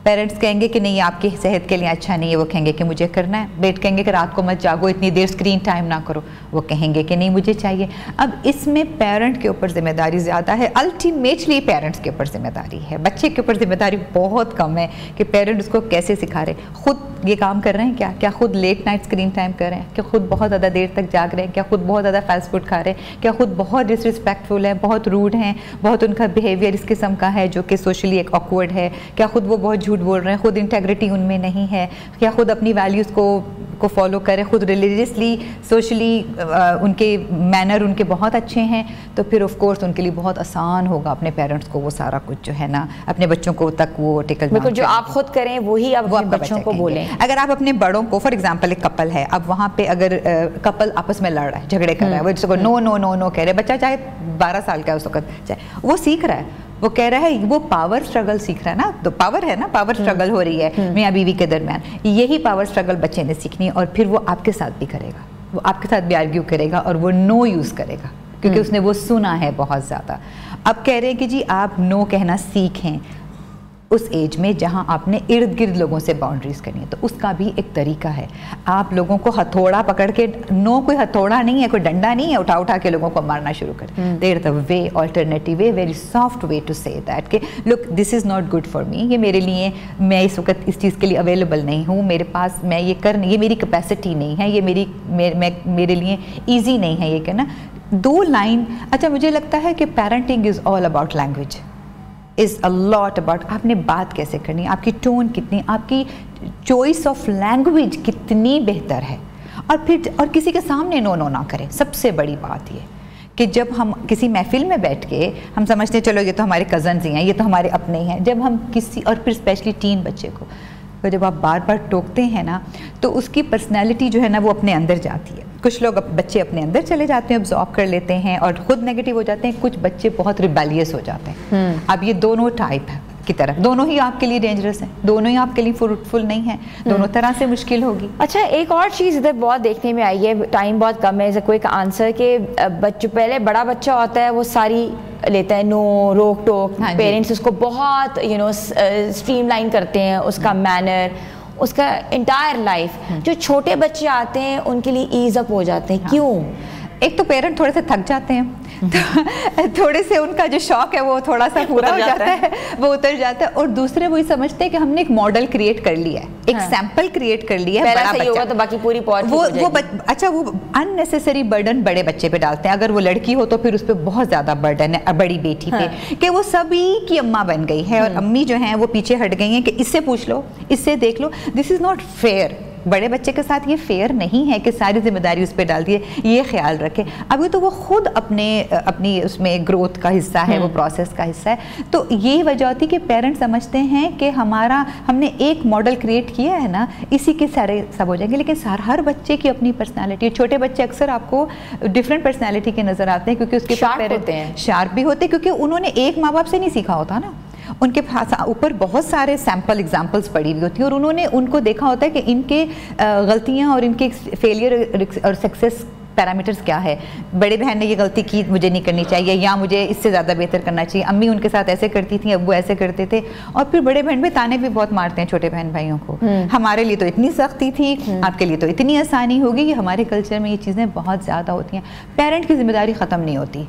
पेरेंट्स कहेंगे कि नहीं आपकी सेहत के लिए अच्छा नहीं है, वो कहेंगे कि मुझे करना है। बेट कहेंगे कि रात को मत जागो, इतनी देर स्क्रीन टाइम ना करो, वो कहेंगे कि नहीं मुझे चाहिए। अब इसमें पेरेंट के ऊपर जिम्मेदारी ज़्यादा है, अल्टीमेटली पेरेंट्स के ऊपर जिम्मेदारी है, बच्चे के ऊपर जिम्मेदारी बहुत कम है कि पेरेंट उसको कैसे सिखा रहे। खुद ये काम कर रहे हैं क्या खुद लेट नाइट स्क्रीन टाइम कर रहे हैं, क्या खुद बहुत ज़्यादा देर तक जाग रहे हैं, क्या खुद बहुत ज़्यादा फास्ट फूड खा रहे हैं, क्या खुद बहुत डिसरिस्पेक्टफुल है, बहुत रूड हैं, बहुत उनका बिहेवियर इस किस्म का है जो कि सोशली एक ऑकवर्ड है, क्या खुद वो बहुत झूठ बोल रहे हैं, खुद इंटेग्रिटी उनमें नहीं है, क्या खुद अपनी वैल्यूज़ को को फॉलो करें, खुद रिलीजियसली सोशली उनके मैनर उनके बहुत अच्छे हैं, तो फिर ऑफ कोर्स उनके लिए बहुत आसान होगा अपने पेरेंट्स को वो सारा कुछ जो है ना अपने बच्चों को तक वो टिकल बिल्कुल जो आप खुद करें वही आप अपने बच्चों को बोलें। अगर आप अपने बड़ों को, फॉर एग्जांपल एक कपल है, अब वहाँ पे अगर कपल आपस में लड़ रहा है, झगड़े कर रहा है, वो जिसको नो नो नो नो कह रहे, बच्चा चाहे 12 साल का है उस वक्त, चाहे वो सीख रहा है, वो कह रहा है, वो पावर स्ट्रगल सीख रहा है ना, तो पावर है ना, पावर स्ट्रगल हो रही है मियाँ बीवी के दरमियान, यही पावर स्ट्रगल बच्चे ने सीखनी है, और फिर वो आपके साथ भी करेगा, वो आपके साथ भी आर्ग्यू करेगा और वो नो यूज़ करेगा क्योंकि उसने वो सुना है बहुत ज़्यादा। अब कह रहे हैं कि जी आप नो कहना सीखें उस एज में जहाँ आपने इर्द गिर्द लोगों से बाउंड्रीज करनी है, तो उसका भी एक तरीका है। आप लोगों को हथौड़ा पकड़ के, नो कोई हथौड़ा नहीं है, कोई डंडा नहीं है, उठा उठा के लोगों को मारना शुरू कर, there the way, alternative way, very soft way to say that कि look this is not good for me, ये मेरे लिए, मैं इस वक्त इस चीज़ के लिए अवेलेबल नहीं हूँ, मेरे पास मैं ये मेरी कैपेसिटी नहीं है, ये मेरे लिए ईजी नहीं है ये कहना। 2 लाइन। अच्छा मुझे लगता है कि parenting is all about language, is a lot about आपने बात कैसे करनी, आपकी टोन कितनी, आपकी चॉइस ऑफ लैंग्वेज कितनी बेहतर है, और किसी के सामने नो नो ना करें। सबसे बड़ी बात ये कि जब हम किसी महफिल में बैठ के हम समझते हैं चलो ये तो हमारे कज़न्स ही हैं, ये तो हमारे अपने ही हैं, जब हम किसी, और फिर स्पेशली टीन बच्चे को तो जब आप बार बार टोकते हैं ना, तो उसकी पर्सनैलिटी जो है ना वो अपने अंदर जाती है। कुछ लोग बच्चे अपने अंदर चले जाते हैं, ऑब्जॉर्व कर लेते हैं और खुद नेगेटिव हो जाते हैं, कुछ बच्चे बहुत रिबेलियस हो जाते हैं। अब ये दोनों टाइप की तरफ, दोनों ही आपके लिए डेंजरस हैं, दोनों ही आपके लिए फ्रूटफुल नहीं है, दोनों तरह से मुश्किल होगी। अच्छा एक और चीज़ इधर बहुत देखने में आई है, टाइम बहुत कम है, कोई आंसर के बच्चों, पहले बड़ा बच्चा होता है वो सारी लेता है, नो रोक टोक, पेरेंट्स उसको बहुत स्ट्रीमलाइन करते हैं, उसका मैनर, उसका इंटायर लाइफ। जो छोटे बच्चे आते हैं उनके लिए ईज अप हो जाते हैं। क्यों? एक तो पेरेंट थोड़े से थक जाते हैं, तो थोड़े से उनका जो शौक है वो थोड़ा सा पूरा हो जाता है, वो उतर जाता है, और दूसरे वही समझते हैं कि हमने एक मॉडल क्रिएट कर लिया है, एक सैंपल क्रिएट कर लिया है, बड़ा बच्चा तो बाकी पूरी अच्छा वो अननेसेसरी बर्डन बड़े बच्चे पे डालते हैं। अगर वो लड़की हो तो फिर उस पर बहुत ज़्यादा बर्डन है बड़ी बेटी पे, कि वो सभी की अम्मा बन गई है और अम्मी जो हैं वो पीछे हट गई हैं कि इससे पूछ लो, इससे देख लो। This is not fair. बड़े बच्चे के साथ ये फेयर नहीं है कि सारी जिम्मेदारी उस पर डाल दिए, ये ख्याल रखें। अभी तो वो खुद अपनी उसमें ग्रोथ का हिस्सा है, वो प्रोसेस का हिस्सा है। तो यही वजह होती है कि पेरेंट्स समझते हैं कि हमने एक मॉडल क्रिएट किया है ना, इसी के सारे सब हो जाएंगे। लेकिन हर बच्चे की अपनी पर्सनैलिटी, छोटे बच्चे अक्सर आपको डिफरेंट पर्सनैलिटी के नज़र आते हैं क्योंकि उसके शार्प भी होते हैं, क्योंकि उन्होंने एक माँ बाप से नहीं सीखा होता ना, उनके ऊपर बहुत सारे सैम्पल एग्जाम्पल्स पड़ी हुई होती है और उन्होंने उनको देखा होता है कि इनके गलतियां और इनके फेलियर और सक्सेस पैरामीटर्स क्या है। बड़े बहन ने ये गलती की, मुझे नहीं करनी चाहिए, या मुझे इससे ज़्यादा बेहतर करना चाहिए। अम्मी उनके साथ ऐसे करती थी, अब्बू ऐसे करते थे। और फिर बड़े बहन भी ताने भी बहुत मारते हैं छोटे बहन भाइयों को, हमारे लिए तो इतनी सख्ती थी, आपके लिए तो इतनी आसानी होगी। कि हमारे कल्चर में ये चीज़ें बहुत ज़्यादा होती हैं। पेरेंट की जिम्मेदारी ख़त्म नहीं होती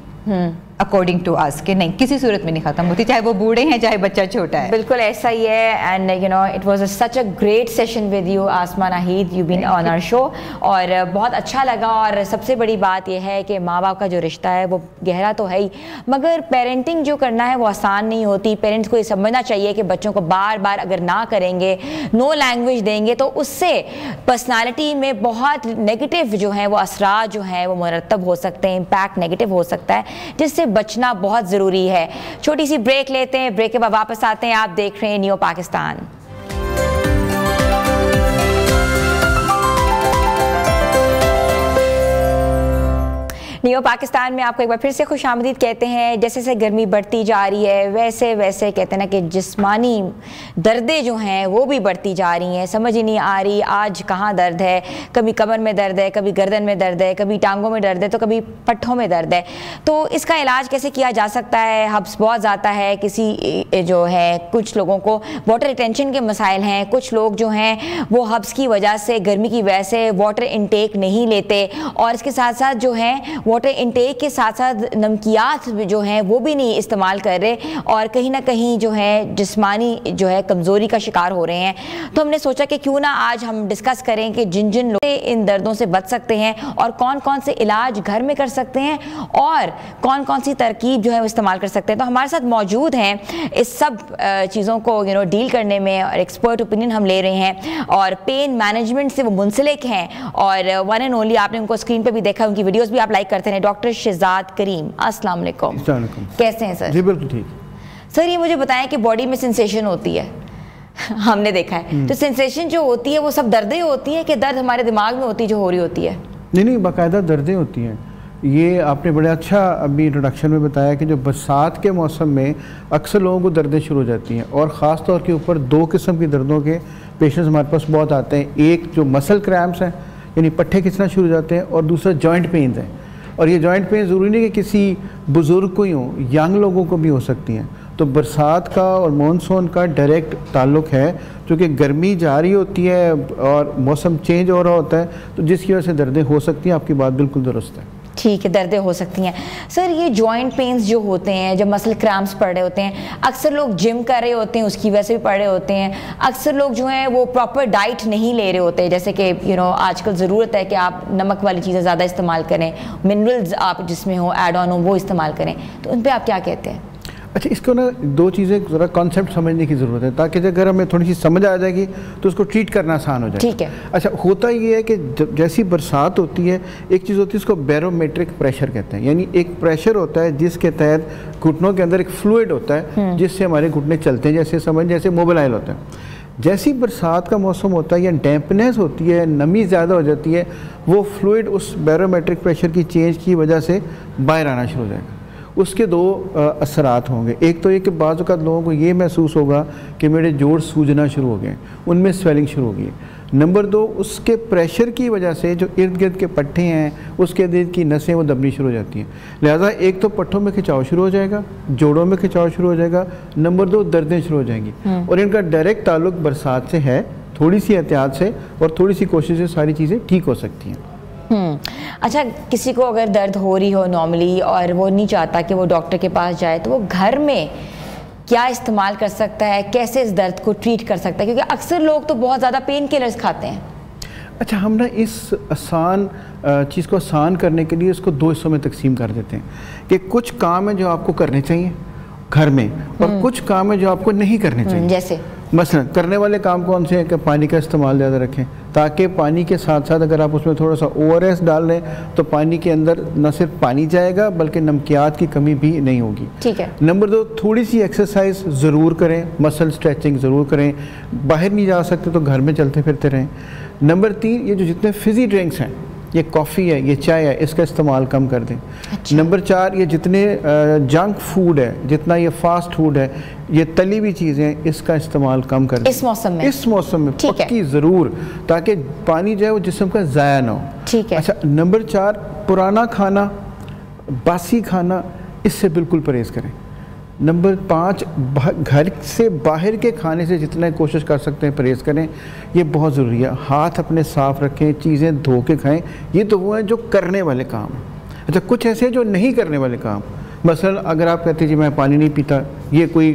अकॉर्डिंग टू अस, कि नहीं, किसी सूरत में नहीं खत्म होती, चाहे वो बूढ़े हैं चाहे बच्चा छोटा है। बिल्कुल ऐसा ही है। And you know it was such a great session with you Asma Nahid, you been on our show, और बहुत अच्छा लगा। और सबसे बड़ी बात यह है कि माँ बाप का जो रिश्ता है वो गहरा तो है ही, मगर पेरेंटिंग जो करना है वो आसान नहीं होती। पेरेंट्स को ये समझना चाहिए कि बच्चों को बार बार अगर ना करेंगे, नो लैंग्वेज देंगे, तो उससे पर्सनालिटी में बहुत नेगेटिव जो है वो असरात जो है वो मुरतब हो सकते हैं, इम्पैक्ट नेगेटिव हो सकता है, जिससे बचना बहुत ज़रूरी है। छोटी सी ब्रेक लेते हैं, ब्रेक के बाद वापस आते हैं। आप देख रहे हैं नियो पाकिस्तान। नियो पाकिस्तान में आपको एक बार फिर से खुशामदीद कहते हैं। जैसे जैसे गर्मी बढ़ती जा रही है वैसे वैसे कहते हैं ना कि जिस्मानी दर्दें जो हैं वो भी बढ़ती जा रही हैं। समझ ही नहीं आ रही आज कहाँ दर्द है, कभी कमर में दर्द है, कभी गर्दन में दर्द है, कभी टांगों में दर्द है, तो कभी पट्ठों में दर्द है। तो इसका इलाज कैसे किया जा सकता है? हब्स बहुत ज़्यादा है, किसी जो है कुछ लोगों को वाटर रिटेंशन के मसाइल हैं, कुछ लोग जो हैं वो हब्स की वजह से, गर्मी की वजह से वाटर इनटेक नहीं लेते, और इसके साथ साथ जो है वाटर वाटर इंटेक के साथ साथ नमकियात जो हैं वो भी नहीं इस्तेमाल कर रहे और कहीं ना कहीं जो है जिस्मानी जो है कमज़ोरी का शिकार हो रहे हैं। तो हमने सोचा कि क्यों ना आज हम डिस्कस करें कि जिन जिन लोग इन दर्दों से बच सकते हैं और कौन कौन से इलाज घर में कर सकते हैं और कौन कौन सी तरकीब जो है वो इस्तेमाल कर सकते हैं। तो हमारे साथ मौजूद हैं इस सब चीज़ों को डील करने में और एक्सपर्ट ओपिनियन हम ले रहे हैं और पेन मैनेजमेंट से वो मुंसलिक हैं और वन एंड ओनली, आपने उनको स्क्रीन पे भी देखा, उनकी वीडियोस भी आप लाइक करते हैं, डॉक्टर शहजाद करीम। अस्सलाम वालेकुम। कैसे हैं सर? जी बिल्कुल ठीक। सर ये मुझे बताएं कि बॉडी में सेंसेशन होती है हमने देखा है, तो सेंसेशन जो होती है वो सब दर्दें होती हैं कि दर्द हमारे दिमाग में होती है जो हो रही होती है? नहीं, बाकायदा दर्दें होती हैं। ये आपने बड़े अच्छा अभी इंट्रोडक्शन में बताया कि जो बरसात के मौसम में अक्सर लोगों को दर्दें शुरू हो जाती हैं और ख़ास तौर के ऊपर 2 किस्म की दर्दों के पेशेंट्स हमारे पास बहुत आते हैं। एक जो मसल क्रैम्प्स हैं यानी पट्टे खिंचना शुरू हो जाते हैं और दूसरा जॉइंट पेन्स हैं। और ये जॉइंट पेन ज़रूरी नहीं कि किसी बुज़ुर्ग को ही हो, यंग लोगों को भी हो सकती हैं। तो बरसात का और मानसून का डायरेक्ट ताल्लुक़ है, क्योंकि गर्मी जा रही होती है और मौसम चेंज हो रहा होता है, तो जिसकी वजह से दर्दें हो सकती हैं। आपकी बात बिल्कुल दुरुस्त है। ठीक है, दर्दें हो सकती हैं। सर ये जॉइंट पेन्स जो होते हैं, जब मसल क्रैम्प्स पड़ रहे होते हैं, अक्सर लोग जिम कर रहे होते हैं उसकी वजह से भी पड़ रहे होते हैं। अक्सर लोग जो हैं वो प्रॉपर डाइट नहीं ले रहे होते, जैसे कि आजकल ज़रूरत है कि आप नमक वाली चीज़ें ज़्यादा इस्तेमाल करें, मिनरल्स आप जिसमें हो ऐड ऑन हो वो इस्तेमाल करें, तो उन पर आप क्या कहते हैं? अच्छा, इसको ना 2 चीज़ें ज़रा कॉन्सेप्ट समझने की ज़रूरत है, ताकि अगर हमें थोड़ी सी समझ आ जाएगी तो उसको ट्रीट करना आसान हो जाए। ठीक है। अच्छा, होता ये है कि जैसी बरसात होती है, एक चीज़ होती है उसको बैरोमेट्रिक प्रेशर कहते हैं, यानी एक प्रेशर होता है जिसके तहत घुटनों के अंदर एक फ्लूइड होता है जिससे हमारे घुटने चलते हैं, जैसे मोबाइल होता है। जैसी बरसात का मौसम होता है या डैम्पनेस होती है, नमी ज़्यादा हो जाती है, वो फ्लूइड उस बैरोमेट्रिक प्रेशर की चेंज की वजह से बाहर आना शुरू हो जाएगा। उसके 2 असरात होंगे। एक तो ये कि बाज़ औक़ात लोगों को ये महसूस होगा कि मेरे जोड़ सूजना शुरू हो गए, उनमें स्वेलिंग शुरू हो गई है। नंबर 2, उसके प्रेशर की वजह से जो इर्द गिर्द के पट्टे हैं, उसके इर्द की नसें वो दबनी शुरू हो जाती हैं। लिहाजा एक तो पट्टों में खिंचाव शुरू हो जाएगा, जोड़ों में खिंचाव शुरू हो जाएगा। नंबर 2, दर्दें शुरू हो जाएंगी और इनका डायरेक्ट ताल्लुक बरसात से है। थोड़ी सी एहतियात से और थोड़ी सी कोशिश से सारी चीज़ें ठीक हो सकती हैं। अच्छा, किसी को अगर दर्द हो रही हो नॉर्मली और वो नहीं चाहता कि वो डॉक्टर के पास जाए, तो वो घर में क्या इस्तेमाल कर सकता है, कैसे इस दर्द को ट्रीट कर सकता है? क्योंकि अक्सर लोग तो बहुत ज़्यादा पेन किलर्स खाते हैं। अच्छा, हम ना इस आसान चीज़ को आसान करने के लिए इसको 2 हिस्सों में तकसीम कर देते हैं कि कुछ काम है जो आपको करने चाहिए घर में और कुछ काम है जो आपको नहीं करने चाहिए। जैसे मसलन करने वाले काम कौन से हैं कि पानी का इस्तेमाल ज़्यादा रखें, ताकि पानी के साथ साथ अगर आप उसमें थोड़ा सा ORS डाल लें तो पानी के अंदर न सिर्फ पानी जाएगा बल्कि नमकियात की कमी भी नहीं होगी। ठीक है। नंबर 2, थोड़ी सी एक्सरसाइज ज़रूर करें, मसल स्ट्रेचिंग ज़रूर करें। बाहर नहीं जा सकते तो घर में चलते फिरते रहें। नंबर 3, ये जो जितने फिज़ी ड्रिंक्स हैं, ये कॉफ़ी है, ये चाय है, इसका इस्तेमाल कम कर दें। अच्छा। नंबर 4, ये जितने जंक फूड है, जितना ये फास्ट फूड है, ये तली हुई चीज़ें, इसका इस्तेमाल कम कर दें। इस मौसम में पक्की ज़रूर, ताकि पानी जो है वो जिस्म का ज़ाया ना हो। ठीक है। अच्छा, नंबर 4, पुराना खाना, बासी खाना, इससे बिल्कुल परहेज़ करें। नंबर 5, घर से बाहर के खाने से जितना कोशिश कर सकते हैं परहेज़ करें, ये बहुत ज़रूरी है। हाथ अपने साफ़ रखें, चीज़ें धो के खाएँ। ये तो वो हैं जो करने वाले काम हैं। अच्छा, कुछ ऐसे हैं जो नहीं करने वाले काम, मसलन अगर आप कहते हैं जी मैं पानी नहीं पीता, ये कोई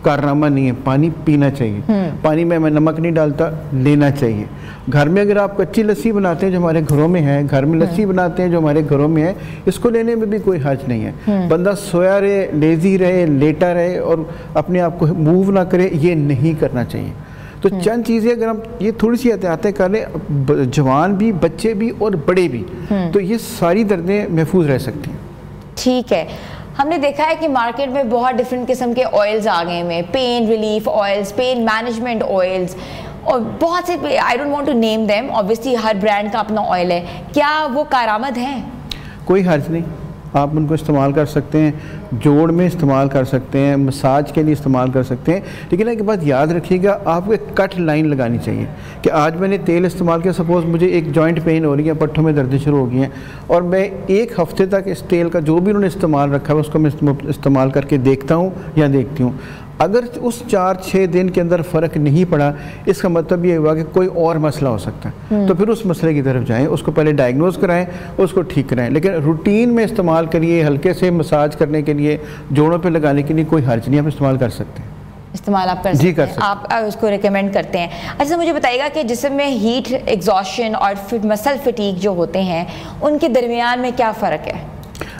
कारनामा नहीं है, पानी पीना चाहिए। पानी में मैं नमक नहीं डालता, लेना चाहिए। घर में अगर आप कच्ची लस्सी बनाते हैं जो हमारे घरों में है, घर में लस्सी बनाते हैं जो हमारे घरों में है, इसको लेने में भी कोई हर्ज नहीं है। बंदा सोया रहे, लेज़ी रहे, लेटा रहे और अपने आप को मूव ना करे, ये नहीं करना चाहिए। तो चंद चीज़ें अगर हम ये थोड़ी सी एहतियातें कर लें, जवान भी, बच्चे भी और बड़े भी, तो ये सारी दर्दें महफूज रह सकती हैं। ठीक है। हमने देखा है कि मार्केट में बहुत डिफरेंट किस्म के ऑयल्स आ गए हैं, pain relief oils, pain management oils और बहुत से, I don't want to name them, obviously हर ब्रांड का अपना ऑयल है। क्या वो कारआमद हैं? कोई हर्ज नहीं, आप उनको इस्तेमाल कर सकते हैं, जोड़ में इस्तेमाल कर सकते हैं, मसाज के लिए इस्तेमाल कर सकते हैं। लेकिन एक बात याद रखिएगा, आपको एक कट लाइन लगानी चाहिए कि आज मैंने तेल इस्तेमाल किया, सपोज़ मुझे एक जॉइंट पेन हो रही है, पट्ठों में दर्द शुरू हो गई हैं, और मैं 1 हफ्ते तक इस तेल का जो भी उन्होंने इस्तेमाल रखा है उसको मैं इस्तेमाल करके देखता हूँ या देखती हूँ। अगर उस 4-6 दिन के अंदर फ़र्क नहीं पड़ा, इसका मतलब ये हुआ कि कोई और मसला हो सकता है, तो फिर उस मसले की तरफ जाएं, उसको पहले डायग्नोज कराएं, उसको ठीक कराएं। लेकिन रूटीन में इस्तेमाल करिए, हल्के से मसाज करने के लिए, जोड़ों पे लगाने के लिए कोई हर्ज नहीं, आप इस्तेमाल कर सकते हैं। इस्तेमाल आप कर सकते हैं, आप उसको रिकमेंड करते हैं। अच्छा, मुझे बताइएगा कि जिस्म में हीट एग्जॉशन और मसल फटीग जो होते हैं, उनके दरमियान में क्या फ़र्क है?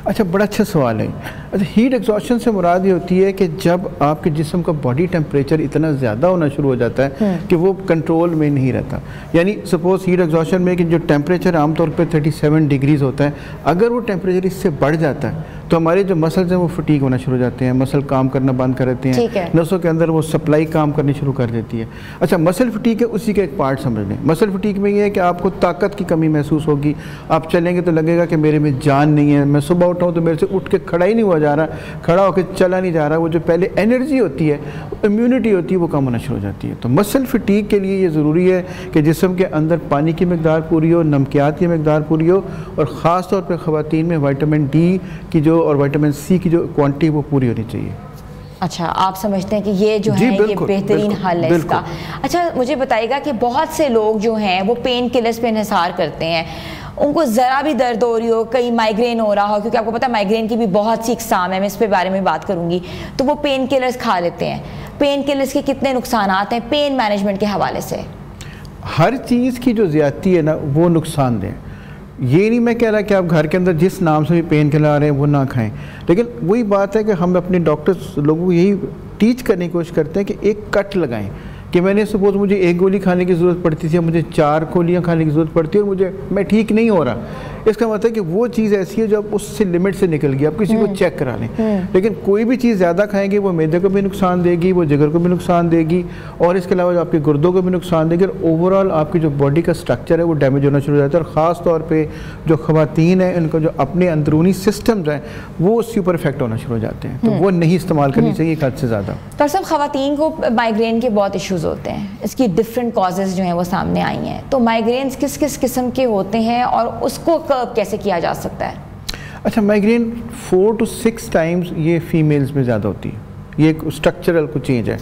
अच्छा, बड़ा अच्छा सवाल है। अच्छा, हीट एग्जॉशन से मुराद ये होती है कि जब आपके जिस्म का बॉडी टेम्परेचर इतना ज़्यादा होना शुरू हो जाता है कि वो कंट्रोल में नहीं रहता। यानी सपोज हीट एग्जॉशन में कि जो टेम्परेचर आमतौर पे 37 डिग्रीज़ होता है, अगर वो टेम्परेचर इससे बढ़ जाता है तो हमारे जो मसल्स हैं वो फटीग होना शुरू हो जाते हैं, मसल काम करना बंद कर देते हैं, नसों के अंदर वो सप्लाई काम करनी शुरू कर देती है। अच्छा, मसल फटीग है उसी का एक पार्ट समझ लें। मसल फटीग में ये है कि आपको ताकत की कमी महसूस होगी, आप चलेंगे तो लगेगा कि मेरे में जान नहीं है, मैं सुबह उठाऊँ तो मेरे से उठ के खड़ा ही नहीं हुआ जा रहा, खड़ा होकर चला नहीं जा रहा। वो जो पहले एनर्जी होती है, इम्यूनिटी होती है, वो कम होना शुरू हो जाती है। तो मसल फटीग के लिए ये ज़रूरी है कि जिस्म के अंदर पानी की मकदार पूरी हो, नमकियात की मकदार पूरी हो, और ख़ास तौर पर ख़वातीन में विटामिन डी की जो और विटामिन सी की जो क्वांटिटी वो पूरी होनी चाहिए। अच्छा, आप समझते हैं कि ये जो है ये बेहतरीन हल है इसका। अच्छा, मुझे बताइएगा कि बहुत से लोग जो हैं वो पेन किलर्स पे इंहिसार करते हैं, उनको ज़रा भी दर्द हो रही हो, कहीं माइग्रेन हो रहा हो, क्योंकि आपको पता है माइग्रेन की भी बहुत सी इकसाम है, मैं इस पे बारे में बात करूँगी, तो वो पेन किलर्स खा लेते हैं। पेन किलर्स के कितने नुकसान हैं पेन मैनेजमेंट के हवाले से? हर चीज़ की जो ज़्यादती है ना वो नुकसानदेह। ये नहीं मैं कह रहा कि आप घर के अंदर जिस नाम से भी पेन किलर आ रहे हैं वो ना खाएं, लेकिन वही बात है कि हम अपने डॉक्टर्स लोगों को यही टीच करने की कोशिश करते हैं कि एक कट लगाएं कि मैंने सपोज मुझे 1 गोली खाने की ज़रूरत पड़ती थी, मुझे 4 गोलियां खाने की ज़रूरत पड़ती है और मैं ठीक नहीं हो रहा। इसका मतलब है कि वो चीज़ ऐसी है जो अब उससे लिमिट से निकल गई, आप किसी को चेक करा लें। लेकिन कोई भी चीज़ ज़्यादा खाएंगे वो मैदे को भी नुकसान देगी, वो जिगर को भी नुकसान देगी, और इसके अलावा जो आपके गुर्दों को भी नुकसान देगी, और ओवरऑल आपकी जो बॉडी का स्ट्रक्चर है वो डैमेज होना शुरू हो जाता है। और ख़ास तौर पर जो ख़वातीन हैं उनको जो अपने अंदरूनी सिस्टम्स हैं वो उसके ऊपर इफेक्ट होना शुरू हो जाते हैं, तो वो नहीं इस्तेमाल करनी चाहिए एक हद से ज़्यादा। डॉक्टर साहब, ख़वातीन को माइग्रेन के बहुत इशूज़ होते हैं, इसकी डिफरेंट कॉजेज़ जो हैं वो सामने आई हैं, तो माइग्रेन्स किस किस किस्म के होते हैं और उसको कर्ब कैसे किया जा सकता है? अच्छा, माइग्रेन 4 to 6 टाइम्स ये फीमेल्स में ज़्यादा होती है, ये एक स्ट्रक्चरल कुछ चेंज है।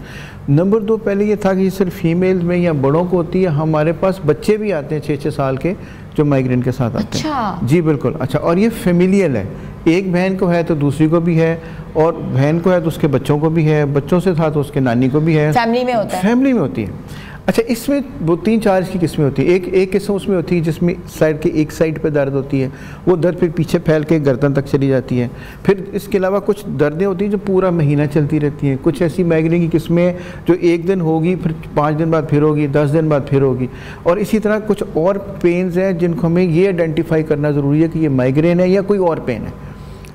नंबर 2, पहले ये था कि ये सिर्फ फीमेल्स में या बड़ों को होती है, हमारे पास बच्चे भी आते हैं 6-6 साल के जो माइग्रेन के साथ आते हैं। जी बिल्कुल। अच्छा, और ये फेमिलियल है, एक बहन को है तो दूसरी को भी है, और बहन को है तो उसके बच्चों को भी है, बच्चों से था तो उसके नानी को भी है, फैमिली में होता है। फैमिली में होती है। अच्छा, इसमें वो 3-4 की किस्में होती है। एक किस्म उसमें होती है जिसमें साइड के एक साइड पे दर्द होती है, वो दर्द फिर पीछे फैल के गर्दन तक चली जाती है। फिर इसके अलावा कुछ दर्दें होती हैं जो पूरा महीना चलती रहती हैं। कुछ ऐसी माइग्रेन की किस्में जो 1 दिन होगी, फिर 5 दिन बाद फिर होगी, 10 दिन बाद फिर होगी, और इसी तरह कुछ और पेन्स हैं जिनको हमें ये आइडेंटिफाई करना ज़रूरी है कि ये माइग्रेन है या कोई और पेन है।